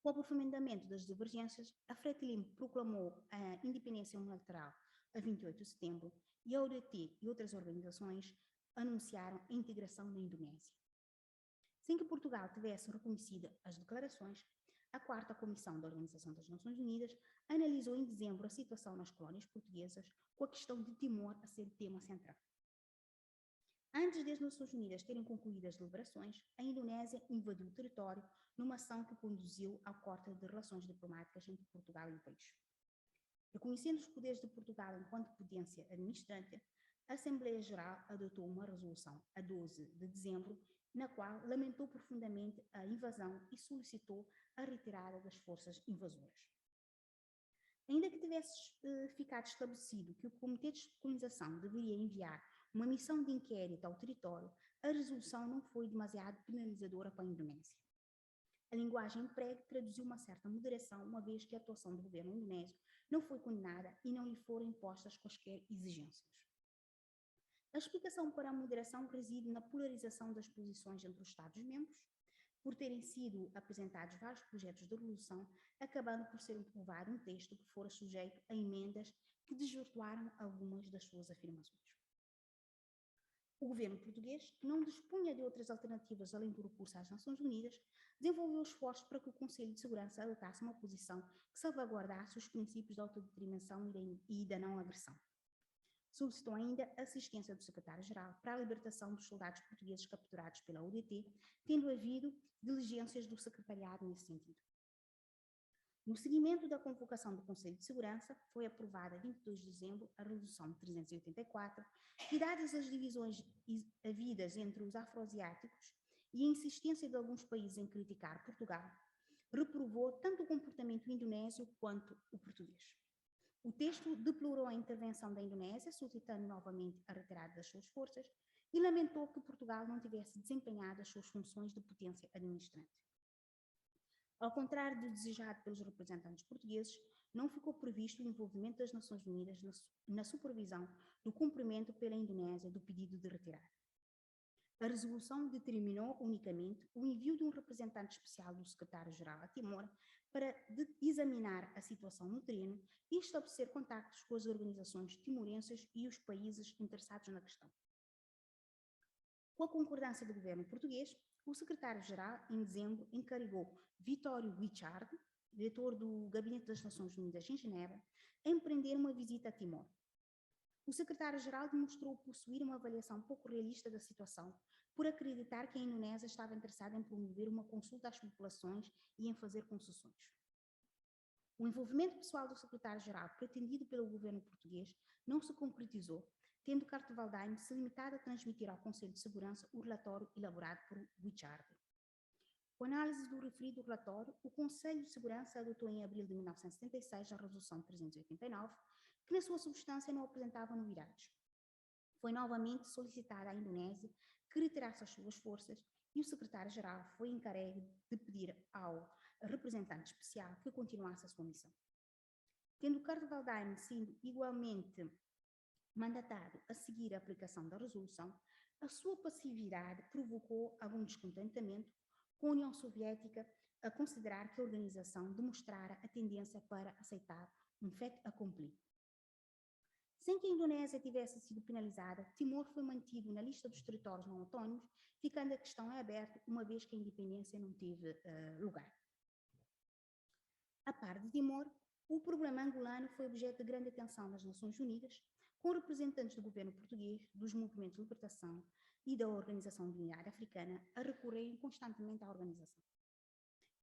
Com o aprofundamento das divergências, a FRETILIM proclamou a independência unilateral a 28 de setembro e a UDT e outras organizações anunciaram a integração na Indonésia. Sem que Portugal tivesse reconhecido as declarações, a 4ª Comissão da Organização das Nações Unidas analisou em dezembro a situação nas colónias portuguesas, com a questão de Timor a ser o tema central. Antes das Nações Unidas terem concluído as deliberações, a Indonésia invadiu o território numa ação que conduziu ao corte de relações diplomáticas entre Portugal e o país. Reconhecendo os poderes de Portugal enquanto potência administrante, a Assembleia Geral adotou uma resolução a 12 de dezembro, na qual lamentou profundamente a invasão e solicitou a retirada das forças invasoras. Ainda que tivesse ficado estabelecido que o Comitê de Descolonização deveria enviar uma missão de inquérito ao território, a resolução não foi demasiado penalizadora para a Indonésia. A linguagem emprega traduziu uma certa moderação, uma vez que a atuação do governo indonésio não foi condenada e não lhe foram impostas quaisquer exigências. A explicação para a moderação reside na polarização das posições entre os Estados-membros, por terem sido apresentados vários projetos de resolução, acabando por ser aprovado um texto que fora sujeito a emendas que desvirtuaram algumas das suas afirmações. O governo português, que não dispunha de outras alternativas além do recurso às Nações Unidas, desenvolveu esforços para que o Conselho de Segurança adotasse uma posição que salvaguardasse os princípios da autodeterminação e da não agressão. Solicitou ainda a assistência do secretário-geral para a libertação dos soldados portugueses capturados pela UDT, tendo havido diligências do secretariado nesse sentido. No seguimento da convocação do Conselho de Segurança, foi aprovada a 22 de dezembro a Resolução 384, que, dadas as divisões havidas entre os afroasiáticos e a insistência de alguns países em criticar Portugal, reprovou tanto o comportamento indonésio quanto o português. O texto deplorou a intervenção da Indonésia, solicitando novamente a retirada das suas forças, e lamentou que Portugal não tivesse desempenhado as suas funções de potência administrante. Ao contrário do desejado pelos representantes portugueses, não ficou previsto o envolvimento das Nações Unidas na supervisão do cumprimento pela Indonésia do pedido de retirada. A resolução determinou unicamente o envio de um representante especial do secretário-geral a Timor para examinar a situação no terreno e estabelecer contactos com as organizações timorenses e os países interessados na questão. Com a concordância do governo português, o secretário-geral, em dezembro, encarregou Vitório Guichard, diretor do Gabinete das Nações Unidas em Genebra, a empreender uma visita a Timor. O secretário-geral demonstrou possuir uma avaliação pouco realista da situação, por acreditar que a Indonésia estava interessada em promover uma consulta às populações e em fazer concessões. O envolvimento pessoal do secretário-geral, pretendido pelo governo português, não se concretizou, tendo Carte-Valdaime se limitado a transmitir ao Conselho de Segurança o relatório elaborado por Guichard. Com análise do referido relatório, o Conselho de Segurança adotou em abril de 1976 a Resolução 389, que na sua substância não apresentava novidades. Foi novamente solicitada à Indonésia que retirasse as suas forças e o secretário-geral foi encarregue de pedir ao representante especial que continuasse a sua missão. Tendo Kurt Waldheim sido igualmente mandatado a seguir a aplicação da resolução, a sua passividade provocou algum descontentamento com a União Soviética a considerar que a organização demonstrara a tendência para aceitar um fait accompli. Sem que a Indonésia tivesse sido penalizada, Timor foi mantido na lista dos territórios não autónomos, ficando a questão aberta, uma vez que a independência não teve lugar. A par de Timor, o problema angolano foi objeto de grande atenção nas Nações Unidas, com representantes do governo português, dos movimentos de libertação e da Organização de Unidade Africana a recorrerem constantemente à organização.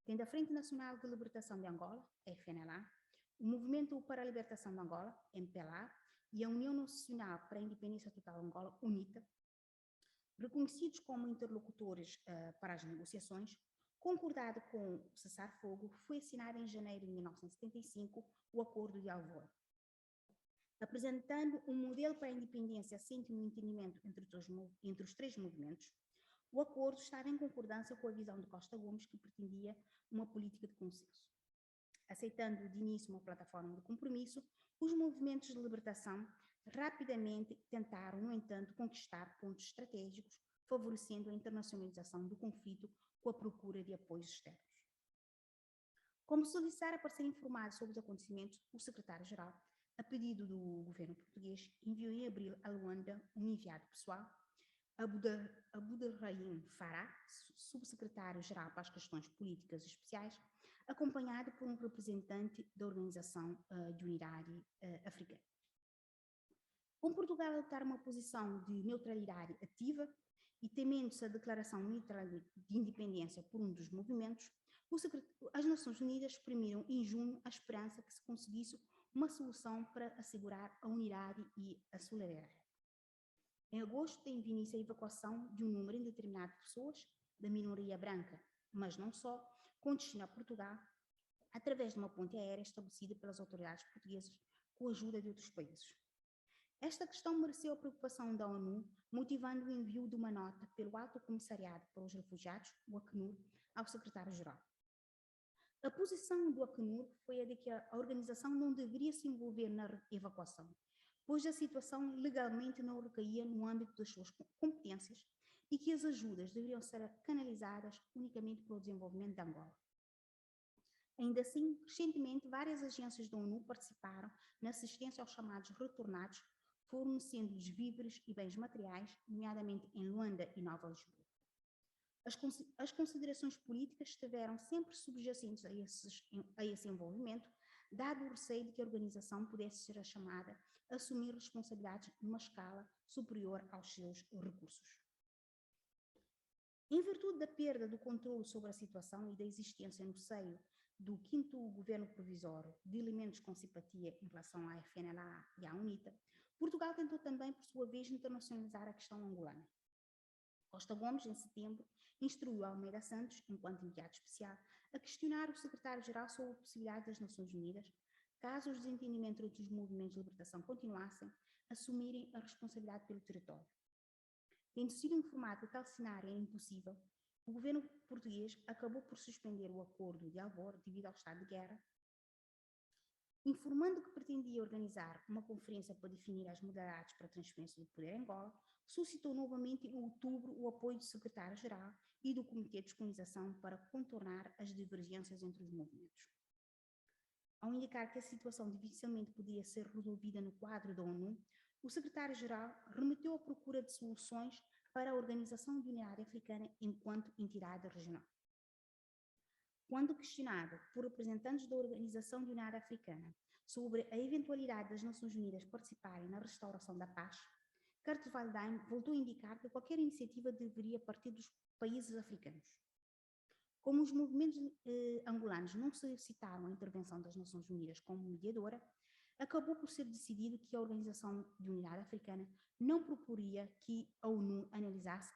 Tendo a Frente Nacional de Libertação de Angola, FNLA, o Movimento para a Libertação de Angola, MPLA, e a União Nacional para a Independência Total de Angola, UNITA, reconhecidos como interlocutores para as negociações, concordado com o cessar-fogo, foi assinado em janeiro de 1975 o Acordo de Alvor. Apresentando um modelo para a independência assente no entendimento entre os três movimentos, o acordo estava em concordância com a visão de Costa Gomes, que pretendia uma política de consenso. Aceitando de início uma plataforma de compromisso, os movimentos de libertação rapidamente tentaram, no entanto, conquistar pontos estratégicos, favorecendo a internacionalização do conflito com a procura de apoios externos. Como solicitara para ser informado sobre os acontecimentos, o secretário-geral, a pedido do governo português, enviou em abril a Luanda um enviado pessoal, Abderrahim Farah, subsecretário-geral para as questões políticas especiais, acompanhado por um representante da Organização de Unidade Africana. Com Portugal a adotar uma posição de neutralidade ativa e temendo-se a declaração unilateral de independência por um dos movimentos, as Nações Unidas exprimiram em junho a esperança que se conseguisse uma solução para assegurar a unidade e a solidariedade. Em agosto tem início a evacuação de um número indeterminado de pessoas da minoria branca, mas não só, com destino a Portugal, através de uma ponte aérea estabelecida pelas autoridades portuguesas com a ajuda de outros países. Esta questão mereceu a preocupação da ONU, motivando o envio de uma nota pelo Alto Comissariado para os Refugiados, o Acnur, ao secretário-geral. A posição do Acnur foi a de que a organização não deveria se envolver na evacuação, pois a situação legalmente não recaía no âmbito das suas competências e que as ajudas deveriam ser canalizadas unicamente para o desenvolvimento de Angola. Ainda assim, recentemente, várias agências da ONU participaram na assistência aos chamados retornados, fornecendo-lhes víveres e bens materiais, nomeadamente em Luanda e Nova Lisboa. As considerações políticas estiveram sempre subjacentes a esse envolvimento, dado o receio de que a organização pudesse ser chamada a assumir responsabilidades numa escala superior aos seus recursos. Em virtude da perda do controle sobre a situação e da existência no seio do 5º governo provisório de elementos com simpatia em relação à FNLA e à UNITA, Portugal tentou também, por sua vez, internacionalizar a questão angolana. Costa Gomes, em setembro, instruiu Almeida Santos, enquanto enviado especial, a questionar o secretário-geral sobre a possibilidade das Nações Unidas, caso os desentendimentos entre os movimentos de libertação continuassem, assumirem a responsabilidade pelo território. Tendo sido informado que tal cenário era impossível, o governo português acabou por suspender o acordo de Alvor devido ao estado de guerra, informando que pretendia organizar uma conferência para definir as modalidades para a transferência do poder em Angola, suscitou novamente em outubro o apoio do secretário-geral e do Comitê de Descolonização para contornar as divergências entre os movimentos. Ao indicar que a situação dificilmente podia ser resolvida no quadro da ONU, o secretário-geral remeteu à procura de soluções para a Organização de Unidade Africana enquanto entidade regional. Quando questionado por representantes da Organização de Unidade Africana sobre a eventualidade das Nações Unidas participarem na restauração da paz, Kurt Waldheim voltou a indicar que qualquer iniciativa deveria partir dos países africanos. Como os movimentos angolanos não solicitaram a intervenção das Nações Unidas como mediadora, acabou por ser decidido que a Organização de Unidade Africana não proporia que a ONU analisasse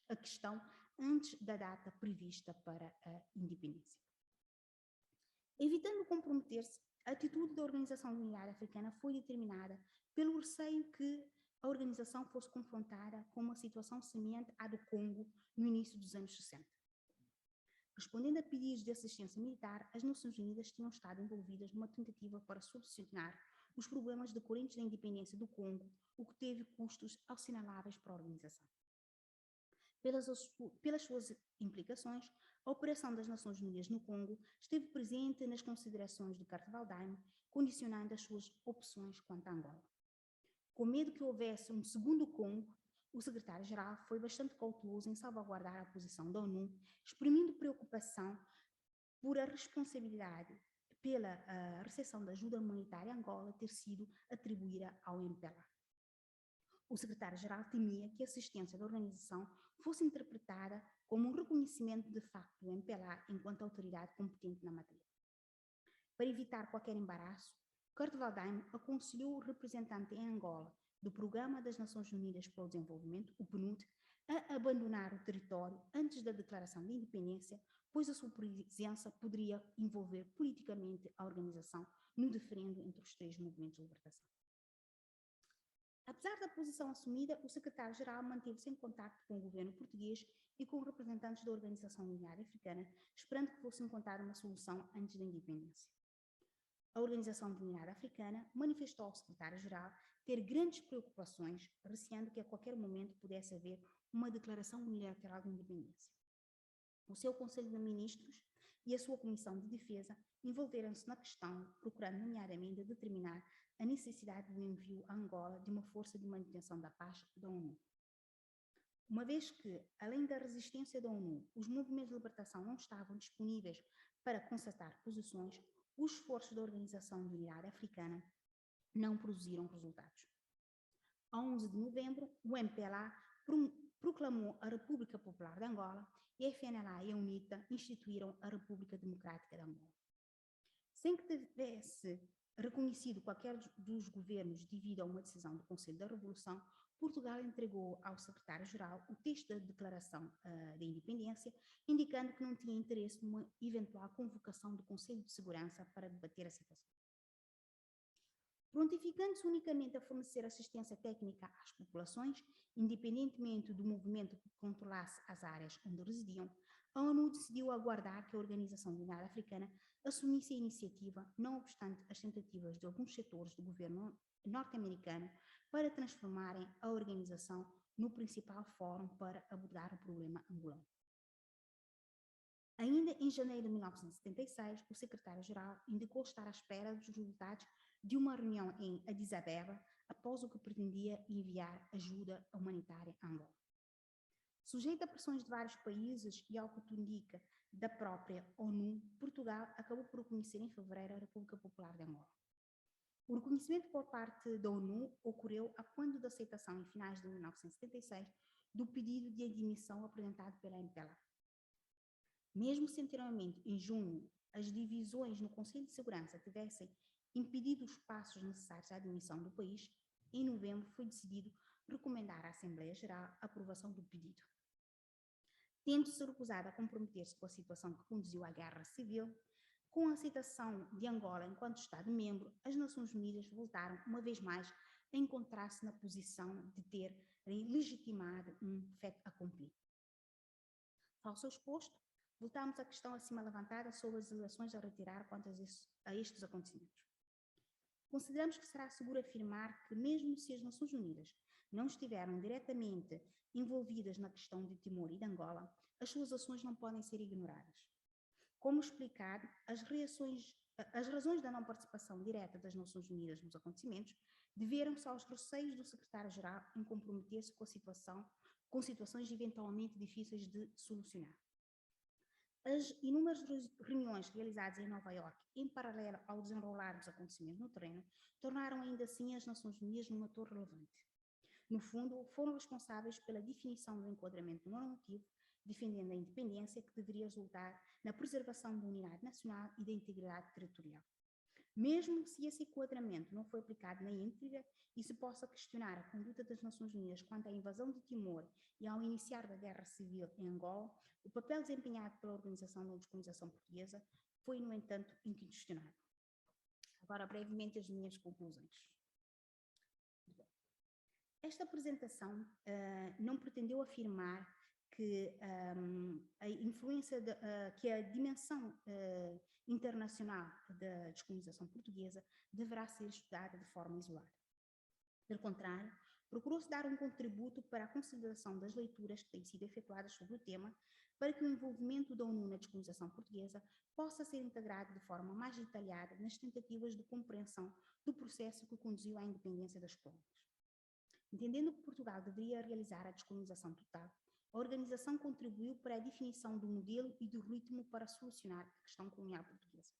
a questão antes da data prevista para a independência. Evitando comprometer-se, a atitude da Organização de Unidade Africana foi determinada pelo receio que a organização fosse confrontada com uma situação semelhante à do Congo no início dos anos 60. Respondendo a pedidos de assistência militar, as Nações Unidas tinham estado envolvidas numa tentativa para solucionar os problemas decorrentes da independência do Congo, o que teve custos assinaláveis para a organização. Pelas suas implicações, a operação das Nações Unidas no Congo esteve presente nas considerações de Kurt Waldheim, condicionando as suas opções quanto a Angola. Com medo que houvesse um segundo Congo, o secretário-geral foi bastante cauteloso em salvaguardar a posição da ONU, exprimindo preocupação por a responsabilidade pela recepção da ajuda humanitária a Angola ter sido atribuída ao MPLA. O secretário-geral temia que a assistência da organização fosse interpretada como um reconhecimento de facto do MPLA enquanto autoridade competente na matéria. Para evitar qualquer embaraço, Kurt Waldheim aconselhou o representante em Angola do Programa das Nações Unidas para o Desenvolvimento, o PNUD, a abandonar o território antes da declaração de independência, pois a sua presença poderia envolver politicamente a organização no diferendo entre os três movimentos de libertação. Apesar da posição assumida, o secretário-geral manteve-se em contacto com o governo português e com representantes da Organização Unitária Africana, esperando que fosse encontrada uma solução antes da independência. A Organização Unitária Africana manifestou ao secretário-geral ter grandes preocupações, receando que a qualquer momento pudesse haver uma declaração unilateral de independência. O seu Conselho de Ministros e a sua Comissão de Defesa envolveram-se na questão, procurando nomeadamente determinar a necessidade do envio a Angola de uma força de manutenção da paz da ONU. Uma vez que, além da resistência da ONU, os movimentos de libertação não estavam disponíveis para concertar posições, os esforços da Organização Unitária Africana não produziram resultados. A 11 de novembro, o MPLA proclamou a República Popular de Angola e a FNLA e a UNITA instituíram a República Democrática de Angola. Sem que tivesse reconhecido qualquer dos governos devido a uma decisão do Conselho da Revolução, Portugal entregou ao secretário-geral o texto da declaração de independência, indicando que não tinha interesse numa eventual convocação do Conselho de Segurança para debater a situação. Prontificando-se unicamente a fornecer assistência técnica às populações, independentemente do movimento que controlasse as áreas onde residiam, a ONU decidiu aguardar que a Organização Unitária Africana assumisse a iniciativa, não obstante as tentativas de alguns setores do governo norte-americano para transformarem a organização no principal fórum para abordar o problema angolano. Ainda em janeiro de 1976, o secretário-geral indicou estar à espera dos resultados de uma reunião em Addis Abeba, após o que pretendia enviar ajuda humanitária a Angola. Sujeito a pressões de vários países e ao que tudo indica da própria ONU, Portugal acabou por reconhecer em fevereiro a República Popular de Angola. O reconhecimento por parte da ONU ocorreu a quando da aceitação, em finais de 1976, do pedido de admissão apresentado pela MPLA. Mesmo se anteriormente, em junho, as divisões no Conselho de Segurança tivessem impedido os passos necessários à admissão do país, em novembro foi decidido recomendar à Assembleia Geral a aprovação do pedido. Tendo-se recusado a comprometer-se com a situação que conduziu à guerra civil, com a aceitação de Angola enquanto Estado-membro, as Nações Unidas voltaram, uma vez mais, a encontrar-se na posição de ter legitimado um fait accompli. Ao seu exposto, voltamos à questão acima levantada sobre as alegações a retirar quanto a estes acontecimentos. Consideramos que será seguro afirmar que, mesmo se as Nações Unidas não estiveram diretamente envolvidas na questão de Timor e de Angola, as suas ações não podem ser ignoradas. Como explicado, as razões da não participação direta das Nações Unidas nos acontecimentos deveram-se aos receios do secretário-geral em comprometer-se com situações eventualmente difíceis de solucionar. As inúmeras reuniões realizadas em Nova Iorque, em paralelo ao desenrolar dos acontecimentos no terreno, tornaram ainda assim as Nações Unidas num ator relevante. No fundo, foram responsáveis pela definição do enquadramento normativo, defendendo a independência que deveria resultar na preservação da unidade nacional e da integridade territorial. Mesmo se esse enquadramento não foi aplicado na íntegra e se possa questionar a conduta das Nações Unidas quanto à invasão de Timor e ao iniciar da Guerra Civil em Angola, o papel desempenhado pela Organização da Descolonização Portuguesa foi, no entanto, inquestionável. Agora, brevemente, as minhas conclusões. Esta apresentação não pretendeu afirmar que a influência, que a dimensão internacional da descolonização portuguesa deverá ser estudada de forma isolada. Pelo contrário, procurou-se dar um contributo para a consideração das leituras que têm sido efetuadas sobre o tema, para que o envolvimento da ONU na descolonização portuguesa possa ser integrado de forma mais detalhada nas tentativas de compreensão do processo que conduziu à independência das colônias. Entendendo que Portugal deveria realizar a descolonização total, a organização contribuiu para a definição do modelo e do ritmo para solucionar a questão colonial portuguesa.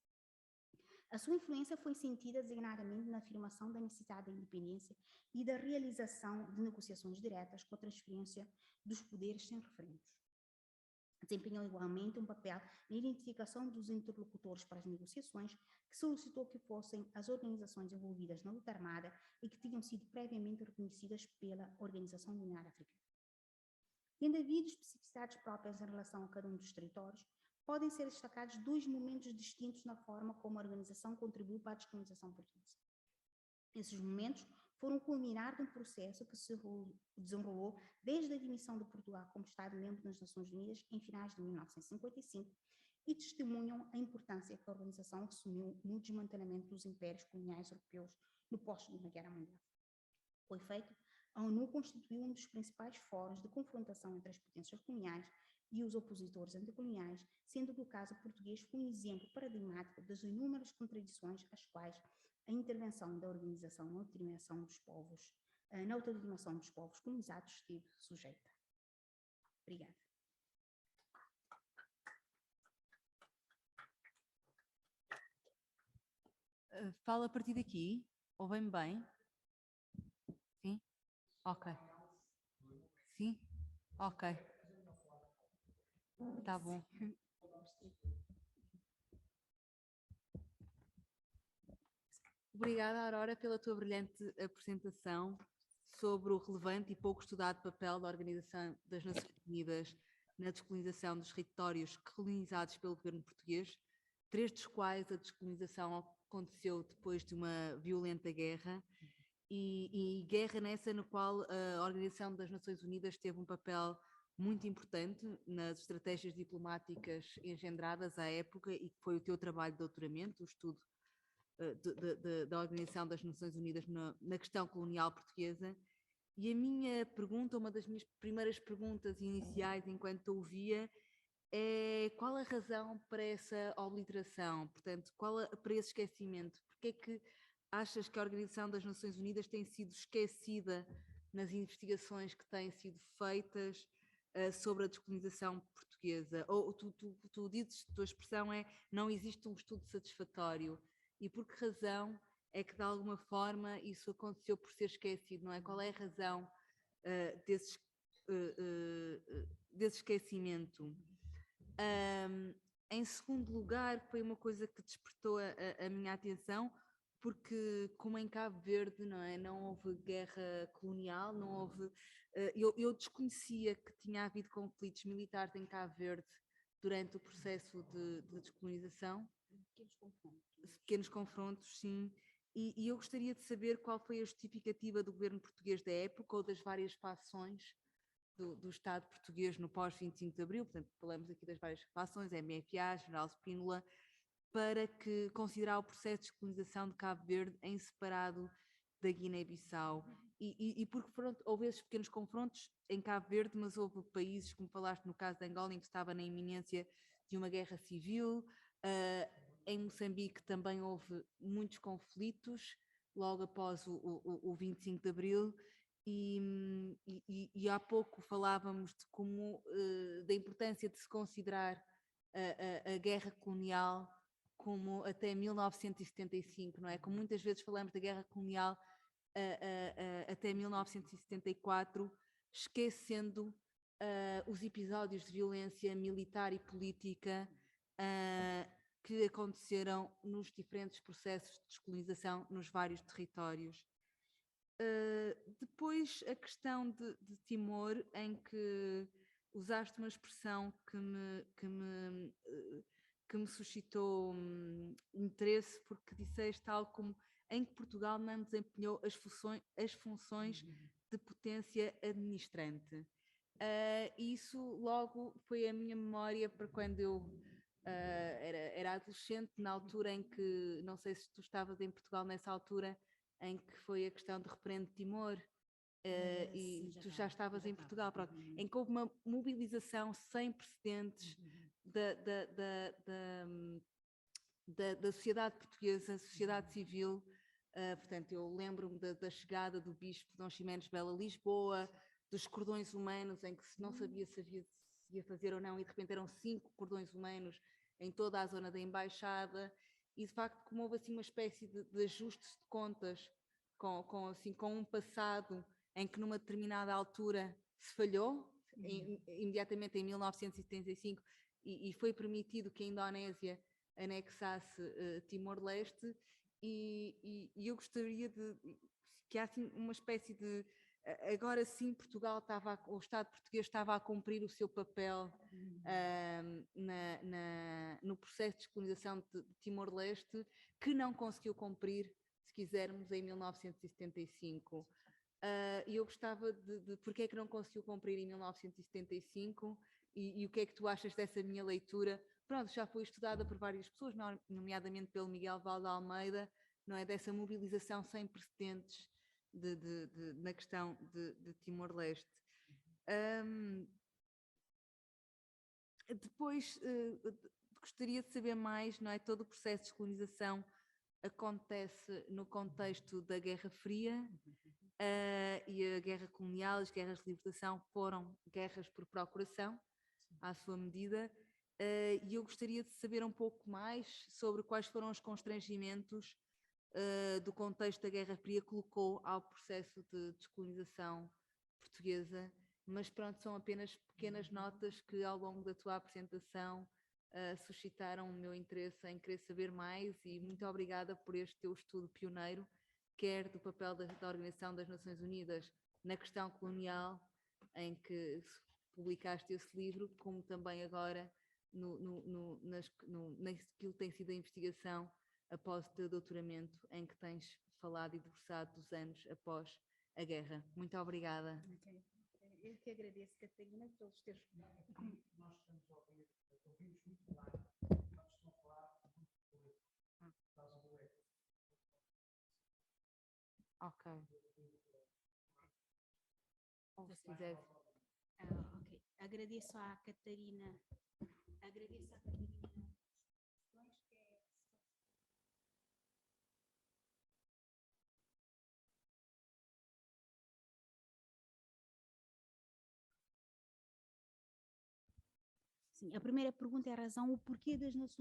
A sua influência foi sentida designadamente na afirmação da necessidade da independência e da realização de negociações diretas com a transferência dos poderes sem referendos. Desempenhou igualmente um papel na identificação dos interlocutores para as negociações, que solicitou que fossem as organizações envolvidas na luta armada e que tinham sido previamente reconhecidas pela Organização Lunar Africana. Tendo havido especificidades próprias em relação a cada um dos territórios, podem ser destacados dois momentos distintos na forma como a organização contribuiu para a descolonização portuguesa. Esses momentos foram o culminar de um processo que se desenrolou desde a admissão de Portugal como Estado-membro das Nações Unidas em finais de 1955 e testemunham a importância que a organização assumiu no desmantelamento dos impérios coloniais europeus no pós-Segunda Guerra Mundial. Com efeito, a ONU constituiu um dos principais fóruns de confrontação entre as potências coloniais e os opositores anticoloniais, sendo que o caso português foi um exemplo paradigmático das inúmeras contradições às quais a intervenção da organização na autodeterminação dos povos colonizados esteve sujeita. Obrigada. Fala a partir daqui? Ouvem-me bem? Sim? Ok. Sim? Ok. Tá bom. Obrigada, Aurora, pela tua brilhante apresentação sobre o relevante e pouco estudado papel da Organização das Nações Unidas na descolonização dos territórios colonizados pelo governo português, 3 dos quais a descolonização aconteceu depois de uma violenta guerra, e guerra nessa no qual a Organização das Nações Unidas teve um papel muito importante nas estratégias diplomáticas engendradas à época, e que foi o teu trabalho de doutoramento, o estudo da Organização das Nações Unidas na questão colonial portuguesa. E a minha pergunta, uma das minhas primeiras perguntas iniciais enquanto te ouvia, é qual a razão para essa obliteração, portanto, para esse esquecimento? Porque é que achas que a Organização das Nações Unidas tem sido esquecida nas investigações que têm sido feitas sobre a descolonização portuguesa? Ou tu dizes, a tua expressão é, não existe um estudo satisfatório. E por que razão é que, de alguma forma, isso aconteceu por ser esquecido, não é? Qual é a razão desse esquecimento? Em segundo lugar, foi uma coisa que despertou a minha atenção, porque como em Cabo Verde, não é? Não houve guerra colonial, não houve... eu desconhecia que tinha havido conflitos militares em Cabo Verde durante o processo de descolonização. Pequenos confrontos, sim. E eu gostaria de saber qual foi a justificativa do governo português da época ou das várias fações do Estado português no pós-25 de Abril, portanto, falamos aqui das várias fações, MFA, General Spínola, para que considerar o processo de descolonização de Cabo Verde em separado da Guiné-Bissau. E porque houve esses pequenos confrontos em Cabo Verde, mas houve países, como falaste no caso de Angola, em que estava na iminência de uma guerra civil. Em Moçambique também houve muitos conflitos, logo após o 25 de Abril, e há pouco falávamos de como, da importância de se considerar a guerra colonial como até 1975, não é? Como muitas vezes falamos da guerra colonial até 1974, esquecendo os episódios de violência militar e política que aconteceram nos diferentes processos de descolonização nos vários territórios. Depois a questão de Timor, em que usaste uma expressão que me suscitou interesse, porque disseste tal como em que Portugal não desempenhou as funções de potência administrante. Isso logo foi a minha memória para quando eu era adolescente, na altura em que, não sei se tu estavas em Portugal nessa altura, em que foi a questão de referendo de Timor, e tu já estavas em Portugal, pronto, em que houve uma mobilização sem precedentes da sociedade portuguesa, sociedade civil. Portanto, eu lembro-me da chegada do bispo Dom Ximenes Bela a Lisboa, dos cordões humanos, em que se não sabia se ia fazer ou não, e de repente eram 5 cordões humanos em toda a zona da embaixada, e de facto como houve assim uma espécie de ajustes de contas com um passado em que numa determinada altura se falhou, imediatamente em 1975, e foi permitido que a Indonésia anexasse Timor-Leste, e eu gostaria que há assim uma espécie de... Agora sim, o Estado português estava a cumprir o seu papel no processo de descolonização de Timor-Leste, que não conseguiu cumprir, se quisermos, em 1975. E eu gostava de porque é que não conseguiu cumprir em 1975 e o que é que tu achas dessa minha leitura? Pronto, já foi estudada por várias pessoas, nomeadamente pelo Miguel Valde Almeida, não é? Dessa mobilização sem precedentes na questão de Timor-Leste. Depois, gostaria de saber mais, não é? Todo o processo de descolonização acontece no contexto da Guerra Fria, e a guerra colonial, as guerras de libertação foram guerras por procuração, à sua medida, e eu gostaria de saber um pouco mais sobre quais foram os constrangimentos do contexto da Guerra Fria que colocou ao processo de descolonização portuguesa, mas pronto, são apenas pequenas notas que ao longo da tua apresentação suscitaram o meu interesse em querer saber mais, e muito obrigada por este teu estudo pioneiro, quer do papel da Organização das Nações Unidas na questão colonial, em que publicaste esse livro, como também agora naquilo que tem sido a investigação após o teu doutoramento, em que tens falado e debruçado dos anos após a guerra. Muito obrigada. Okay. Eu que agradeço, Catarina, pelos teus... Nós estamos a ouvimos muito bem, nós estamos a falar muito por causa do eco. Ok. Se quiser. Ok. Agradeço à Catarina. Sim, a primeira pergunta é o porquê das as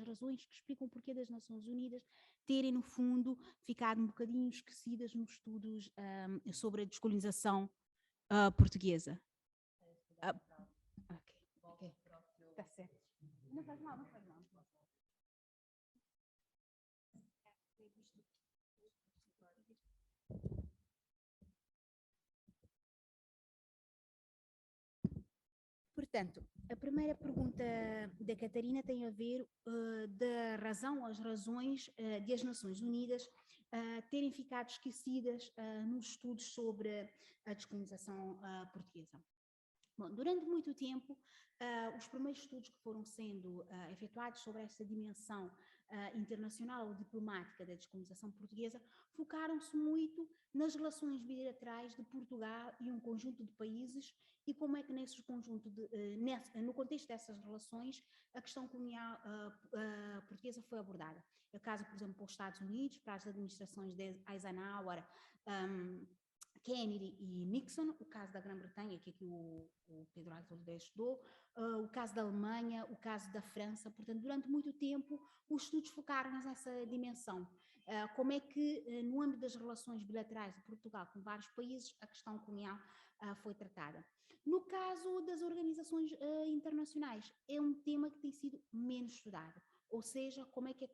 razões que explicam o porquê das Nações Unidas terem, no fundo, ficado um bocadinho esquecidas nos estudos sobre a descolonização portuguesa. Ok. Está certo. Não faz mal, não faz mal. Portanto, a primeira pergunta da Catarina tem a ver as razões de as Nações Unidas terem ficado esquecidas nos estudos sobre a descolonização portuguesa. Bom, durante muito tempo, os primeiros estudos que foram sendo efetuados sobre esta dimensão internacional ou diplomática da descolonização portuguesa focaram-se muito nas relações bilaterais de Portugal e um conjunto de países, e como é que no contexto dessas relações a questão colonial portuguesa foi abordada. É o caso, por exemplo, para os Estados Unidos, para as administrações de Eisenhower, Kennedy e Nixon, o caso da Grã-Bretanha, que aqui o Pedro Alto estudou, o caso da Alemanha, o caso da França. Portanto, durante muito tempo, os estudos focaram nessa dimensão. Como é que, no âmbito das relações bilaterais de Portugal com vários países, a questão colonial foi tratada. No caso das organizações internacionais, é um tema que tem sido menos estudado. Ou seja, como é que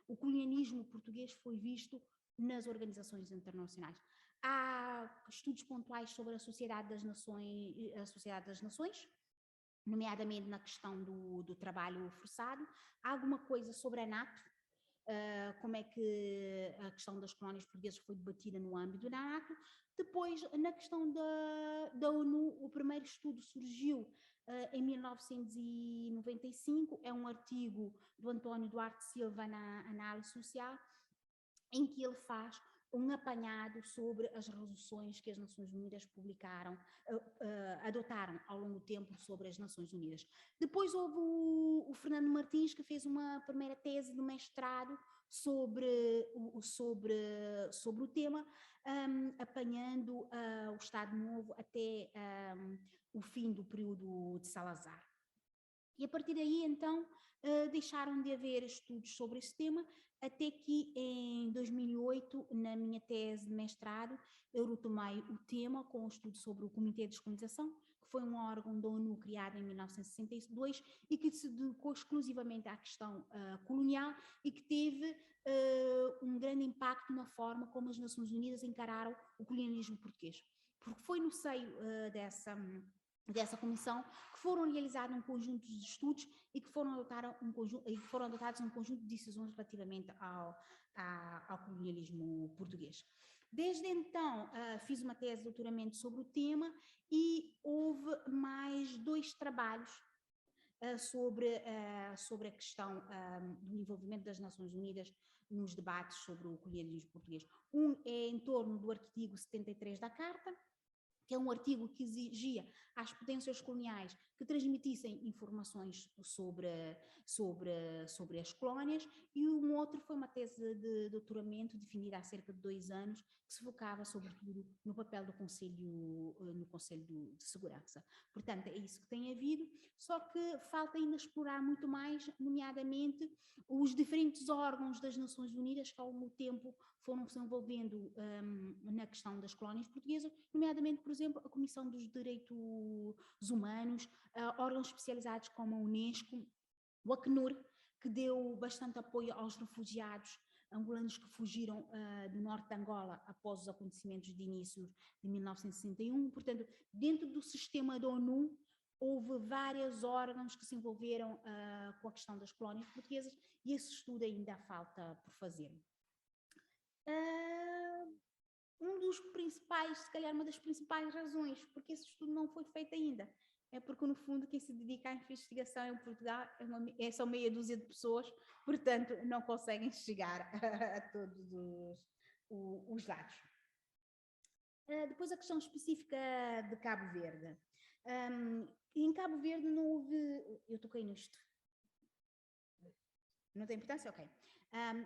o colonialismo português foi visto nas organizações internacionais. Há estudos pontuais sobre a Sociedade das Nações, nomeadamente na questão do trabalho forçado. Há alguma coisa sobre a NATO, como é que a questão das colónias portuguesas foi debatida no âmbito da NATO. Depois, na questão da ONU, o primeiro estudo surgiu em 1995, é um artigo do António Duarte Silva na Análise Social, em que ele faz um apanhado sobre as resoluções que as Nações Unidas publicaram, adotaram ao longo do tempo sobre as Nações Unidas. Depois houve o Fernando Martins, que fez uma primeira tese de mestrado sobre o tema, apanhando o Estado Novo até o fim do período de Salazar. E a partir daí, então, deixaram de haver estudos sobre esse tema, até que em 2008, na minha tese de mestrado, eu retomei o tema com um estudo sobre o Comitê de Descolonização, que foi um órgão da ONU criado em 1962 e que se dedicou exclusivamente à questão colonial e que teve um grande impacto na forma como as Nações Unidas encararam o colonialismo português. Porque foi no seio dessa comissão que foram realizados um conjunto de estudos e que foram adotados um conjunto de decisões relativamente ao colonialismo português. Desde então, fiz uma tese de doutoramento sobre o tema e houve mais 2 trabalhos sobre a questão do envolvimento das Nações Unidas nos debates sobre o colonialismo português. Um é em torno do artigo 73 da Carta, que é um artigo que exigia às potências coloniais que transmitissem informações sobre as colónias, e um outro foi uma tese de doutoramento definida há cerca de 2 anos, que se focava sobretudo no papel do Conselho de Segurança. Portanto, é isso que tem havido, só que falta ainda explorar muito mais, nomeadamente os diferentes órgãos das Nações Unidas que ao longo do tempo foram se envolvendo na questão das colónias portuguesas, nomeadamente, por exemplo, a Comissão dos Direitos Humanos, órgãos especializados como a Unesco, o Acnur, que deu bastante apoio aos refugiados angolanos que fugiram do norte de Angola após os acontecimentos de início de 1961. Portanto, dentro do sistema da ONU, houve vários órgãos que se envolveram com a questão das colónias portuguesas e esse estudo ainda falta por fazer. Se calhar uma das principais razões porque esse estudo não foi feito ainda, é porque no fundo quem se dedica à investigação em Portugal são meia dúzia de pessoas, portanto não conseguem chegar a todos os dados. Depois a questão específica de Cabo Verde. Em Cabo Verde não houve... Eu toquei nisto. Não tem importância? Ok.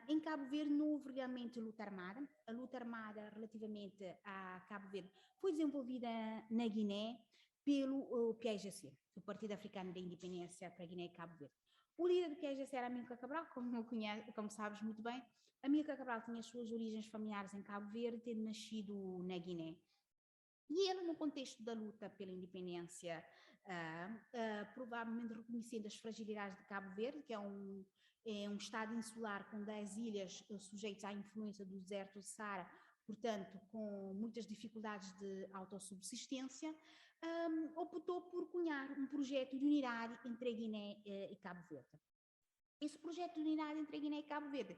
Em Cabo Verde não houve realmente luta armada. A luta armada relativamente a Cabo Verde foi desenvolvida na Guiné pelo PAIGC, o Partido Africano da Independência para Guiné e Cabo Verde. O líder do PAIGC era Amílcar Cabral, como sabes muito bem. Amílcar Cabral tinha as suas origens familiares em Cabo Verde, tendo nascido na Guiné. E ele, no contexto da luta pela independência, provavelmente reconhecendo as fragilidades de Cabo Verde, que é um estado insular com 10 ilhas sujeitas à influência do deserto de Saara, portanto, com muitas dificuldades de autossubsistência, optou por cunhar um projeto de unidade entre a Guiné e Cabo Verde. Esse projeto de unidade entre a Guiné e Cabo Verde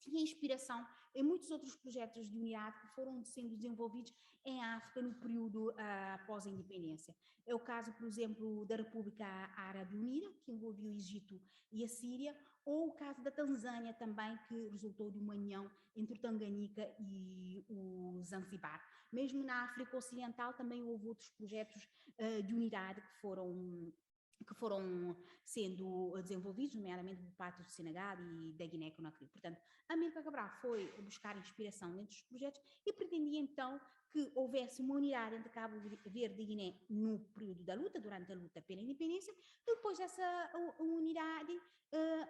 tinha inspiração em muitos outros projetos de unidade que foram sendo desenvolvidos em África no período após a independência. É o caso, por exemplo, da República Árabe Unida, que envolvia o Egito e a Síria, ou o caso da Tanzânia também, que resultou de uma união entre o Tanganica e o Zanzibar. Mesmo na África Ocidental também houve outros projetos de unidade que foram sendo desenvolvidos, nomeadamente do Pacto de Senegal e da Guiné-Conakry. Portanto, Amílcar Cabral foi buscar inspiração dentro dos projetos e pretendia então que houvesse uma unidade entre Cabo Verde e Guiné no período da luta, durante a luta pela independência, e depois essa unidade,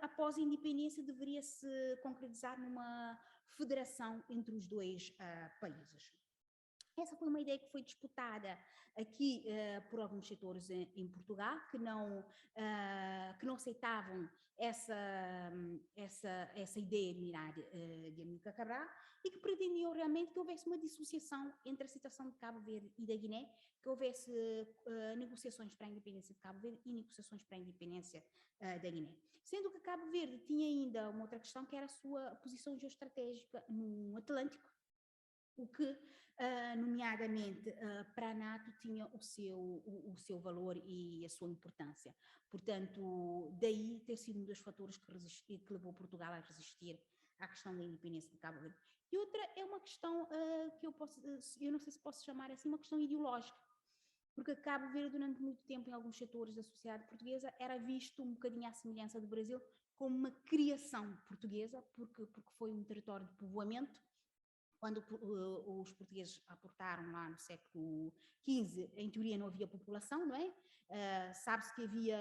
após a independência, deveria se concretizar numa federação entre os 2 países. Essa foi uma ideia que foi disputada aqui por alguns setores em Portugal, que não aceitavam essa ideia milenar de Amílcar Cabral e que pretendiam realmente que houvesse uma dissociação entre a situação de Cabo Verde e da Guiné, que houvesse negociações para a independência de Cabo Verde e negociações para a independência da Guiné. Sendo que Cabo Verde tinha ainda uma outra questão, que era a sua posição geoestratégica no Atlântico, o que, nomeadamente, para a NATO tinha o seu valor e a sua importância. Portanto, daí ter sido um dos fatores que levou Portugal a resistir à questão da independência de Cabo Verde. E outra é uma questão que eu não sei se posso chamar assim, uma questão ideológica, porque Cabo Verde, durante muito tempo, em alguns setores da sociedade portuguesa, era visto um bocadinho à semelhança do Brasil como uma criação portuguesa, porque foi um território de povoamento. Quando os portugueses aportaram lá no século XV, em teoria não havia população, não é? Sabe-se que havia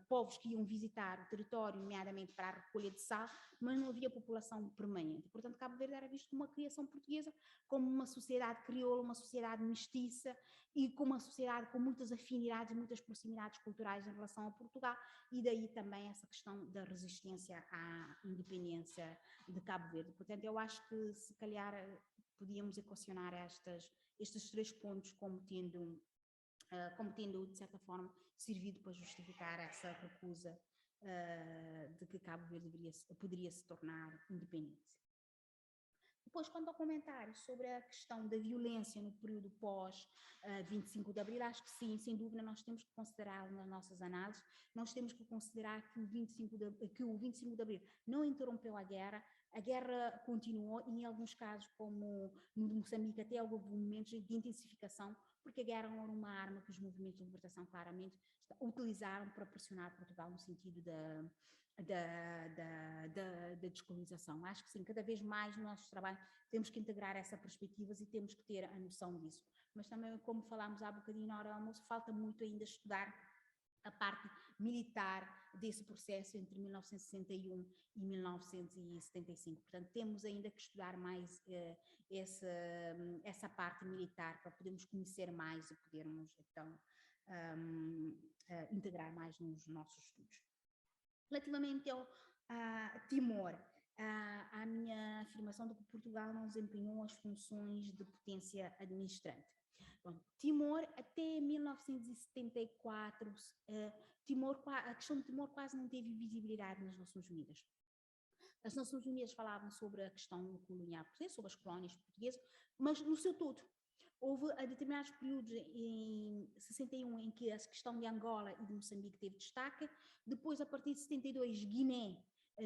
povos que iam visitar o território, nomeadamente para a recolha de sal, mas não havia população permanente. Portanto, Cabo Verde era visto como uma criação portuguesa, como uma sociedade crioula, uma sociedade mestiça e como uma sociedade com muitas afinidades, muitas proximidades culturais em relação a Portugal, e daí também essa questão da resistência à independência de Cabo Verde. Portanto, eu acho que se calhar podíamos equacionar estes 3 pontos como tendo, de certa forma, servido para justificar essa recusa de que Cabo Verde poderia se tornar independente. Depois, quanto ao comentário sobre a questão da violência no período pós 25 de Abril, acho que sim, sem dúvida, nós temos que considerar nas nossas análises, nós temos que considerar que o 25 de Abril não interrompeu a guerra continuou e em alguns casos, como no de Moçambique, até houve momentos de intensificação, porque a guerra era uma arma que os movimentos de libertação claramente utilizaram para pressionar Portugal no sentido da descolonização. Acho que sim, cada vez mais no nosso trabalho temos que integrar essas perspectivas e temos que ter a noção disso. Mas também, como falámos há bocadinho na hora do almoço, falta muito ainda estudar a parte militar desse processo entre 1961 e 1975. Portanto, temos ainda que estudar mais essa parte militar para podermos conhecer mais e podermos, então, integrar mais nos nossos estudos. Relativamente ao Timor, a minha afirmação de que Portugal não desempenhou as funções de potência administrante. Bom, Timor, até 1974, a questão de Timor quase não teve visibilidade nas Nações Unidas. As Nações Unidas falavam sobre a questão colonial portuguesa, sobre as colónias portuguesas, mas no seu todo. Houve a determinados períodos em 61 em que a questão de Angola e de Moçambique teve destaque, depois a partir de 72 Guiné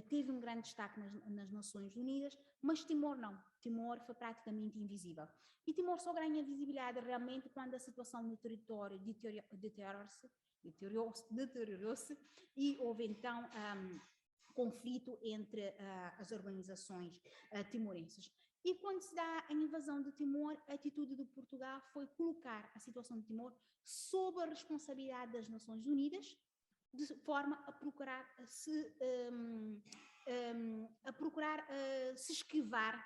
teve um grande destaque nas Nações Unidas, mas Timor não. Timor foi praticamente invisível. E Timor só ganha visibilidade realmente quando a situação no território deteriorou-se e houve então conflito entre as organizações timorenses. E quando se dá a invasão de Timor, a atitude de Portugal foi colocar a situação de Timor sob a responsabilidade das Nações Unidas, de forma a procurar se esquivar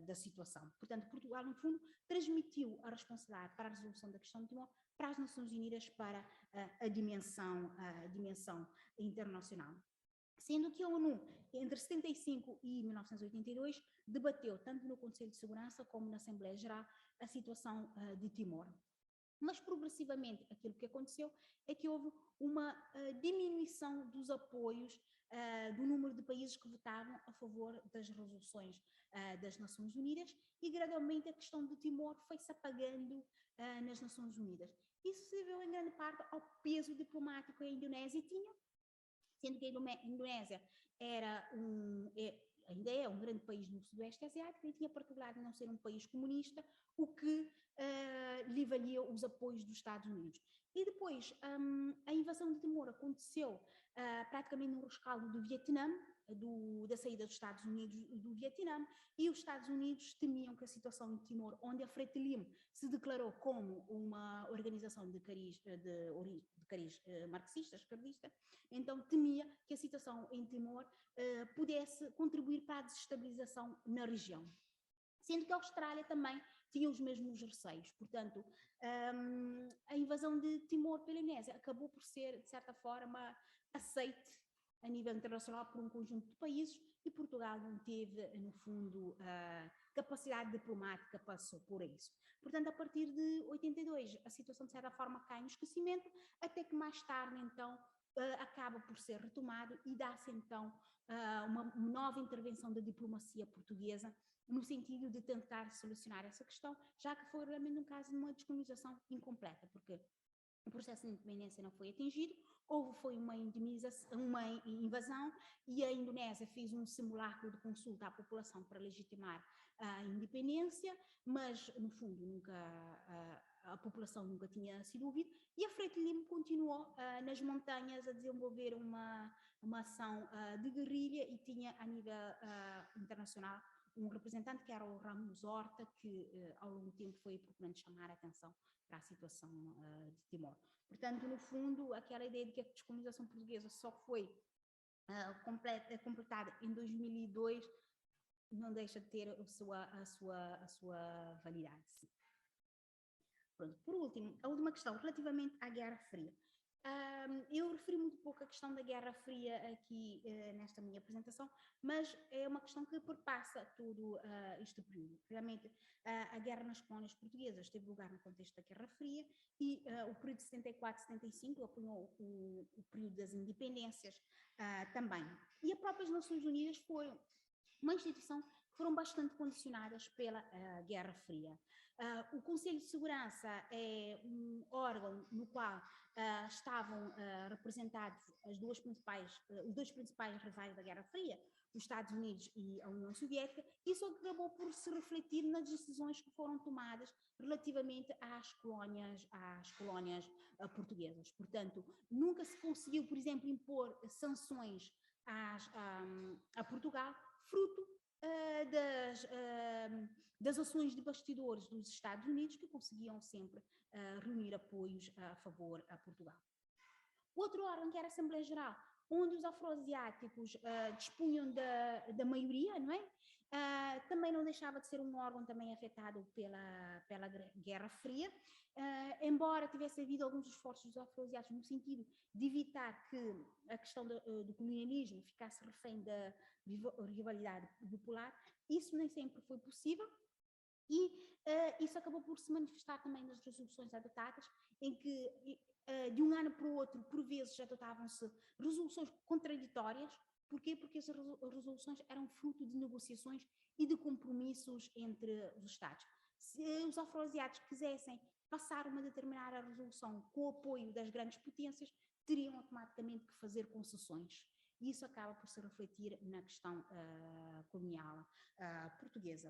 da situação. Portanto, Portugal, no fundo, transmitiu a responsabilidade para a resolução da questão de Timor para as Nações Unidas, para a dimensão internacional. Sendo que a ONU, entre 75 e 1982, debateu, tanto no Conselho de Segurança como na Assembleia Geral, a situação de Timor. Mas, progressivamente, aquilo que aconteceu é que houve uma diminuição dos apoios do número de países que votavam a favor das resoluções das Nações Unidas e, gradualmente, a questão de Timor foi-se apagando nas Nações Unidas. Isso se deveu, em grande parte, ao peso diplomático que a Indonésia tinha, sendo que a Indonésia ainda é um grande país no Sudoeste Asiático e tinha a particularidade de não ser um país comunista, o que lhe valia os apoios dos Estados Unidos. E depois, a invasão de Timor aconteceu praticamente no rescaldo do Vietnã, da saída dos Estados Unidos do Vietnã, e os Estados Unidos temiam que a situação em Timor, onde a Fretilin se declarou como uma organização de cariz marxista, esquerdista, então temia que a situação em Timor pudesse contribuir para a desestabilização na região. sendo que a Austrália também tinha os mesmos receios. Portanto, a invasão de Timor pela Indonésia acabou por ser, de certa forma, aceite a nível internacional por um conjunto de países, e Portugal não teve, no fundo, capacidade diplomática para se opor a isso. Portanto, a partir de 82, a situação, de certa forma, cai no esquecimento, até que mais tarde, então, acaba por ser retomado e dá-se, então, uma nova intervenção da diplomacia portuguesa no sentido de tentar solucionar essa questão, já que foi realmente um caso de uma descolonização incompleta, porque o processo de independência não foi atingido, foi uma invasão, e a Indonésia fez um simulacro de consulta à população para legitimar a independência, mas, no fundo, a população nunca tinha sido ouvida, e a Frelimo continuou nas montanhas a desenvolver uma ação de guerrilha, e tinha, a nível internacional, um representante que era o Ramos Horta, que ao longo do tempo foi procurando chamar a atenção para a situação de Timor. Portanto, no fundo, aquela ideia de que a descolonização portuguesa só foi completada em 2002 não deixa de ter a sua validade. Pronto. Por último, a última questão, relativamente à Guerra Fria. Eu referi muito pouco a questão da Guerra Fria aqui nesta minha apresentação, mas é uma questão que perpassa todo este período. Realmente, a guerra nas colónias portuguesas teve lugar no contexto da Guerra Fria, e o período de 74 e 75 apanhou o período das independências também. E as próprias Nações Unidas foi uma instituição que foram bastante condicionadas pela Guerra Fria. O Conselho de Segurança é um órgão no qual estavam representados os dois principais rivais da Guerra Fria, os Estados Unidos e a União Soviética. Isso acabou por se refletir nas decisões que foram tomadas relativamente às colónias portuguesas. Portanto, nunca se conseguiu, por exemplo, impor sanções a Portugal, fruto das ações de bastidores dos Estados Unidos, que conseguiam sempre reunir apoios a favor a Portugal. Outro órgão, que era a Assembleia Geral, onde os afroasiáticos dispunham da maioria, não é? Também não deixava de ser um órgão também afetado pela Guerra Fria, embora tivesse havido alguns esforços dos afroasiáticos no sentido de evitar que a questão do colonialismo ficasse refém da rivalidade bipolar. Isso nem sempre foi possível, e isso acabou por se manifestar também nas resoluções adotadas, em que de um ano para o outro, por vezes, adotavam-se resoluções contraditórias. Porquê? Porque as resoluções eram fruto de negociações e de compromissos entre os Estados. Se os afroasiáticos quisessem passar uma determinada resolução com o apoio das grandes potências, teriam automaticamente que fazer concessões. E isso acaba por se refletir na questão colonial portuguesa.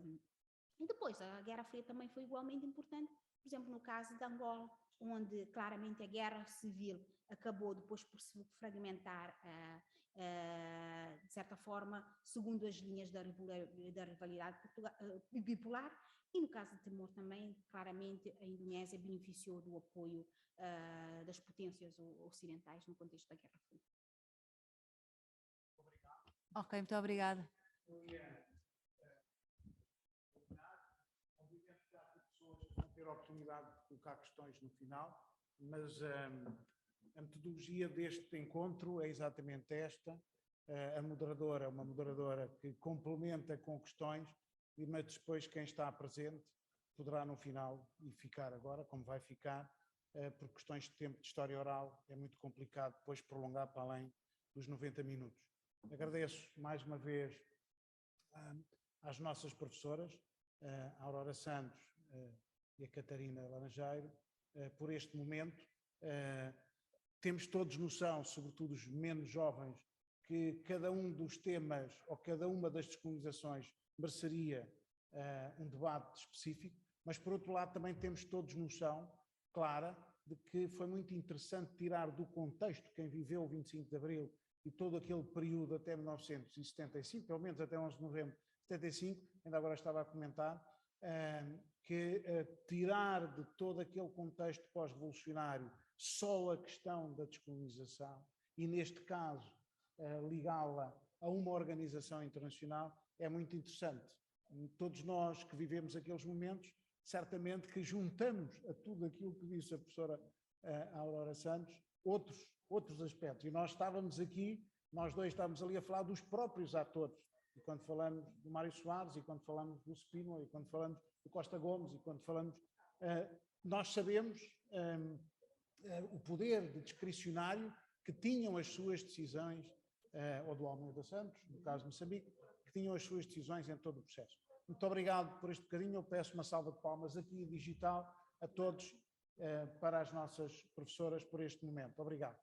E depois, a Guerra Fria também foi igualmente importante, por exemplo, no caso de Angola, onde claramente a guerra civil acabou depois por se fragmentar, de certa forma, segundo as linhas da rivalidade bipolar, e no caso de Timor também, claramente, a Indonésia beneficiou do apoio das potências ocidentais no contexto da Guerra Fria. Ok, muito obrigada. Vão ter a oportunidade de colocar questões no final, mas a metodologia deste encontro é exatamente esta. A moderadora é uma moderadora que complementa com questões, mas depois quem está presente poderá no final, e ficar agora, como vai ficar, por questões de tempo de história oral, é muito complicado depois prolongar para além dos 90 minutos. Agradeço mais uma vez às nossas professoras, a Aurora Santos e a Catarina Laranjeiro, por este momento. Temos todos noção, sobretudo os menos jovens, que cada um dos temas ou cada uma das descolonizações mereceria um debate específico, mas por outro lado também temos todos noção clara de que foi muito interessante tirar do contexto quem viveu o 25 de Abril e todo aquele período até 1975, pelo menos até 11 de novembro de 75, ainda agora estava a comentar, que tirar de todo aquele contexto pós-revolucionário só a questão da descolonização e, neste caso, ligá-la a uma organização internacional é muito interessante. Todos nós que vivemos aqueles momentos, certamente que juntamos a tudo aquilo que disse a professora Aurora Santos, outros aspectos. E nós estávamos aqui, nós dois estávamos ali a falar dos próprios atores. E quando falamos do Mário Soares, e quando falamos do Spínola, e quando falamos do Costa Gomes, e quando falamos... nós sabemos o poder de discricionário que tinham as suas decisões, ou do Almeida Santos, no caso de Moçambique, que tinham as suas decisões em todo o processo. Muito obrigado por este bocadinho. Eu peço uma salva de palmas aqui digital a todos, para as nossas professoras por este momento. Obrigado.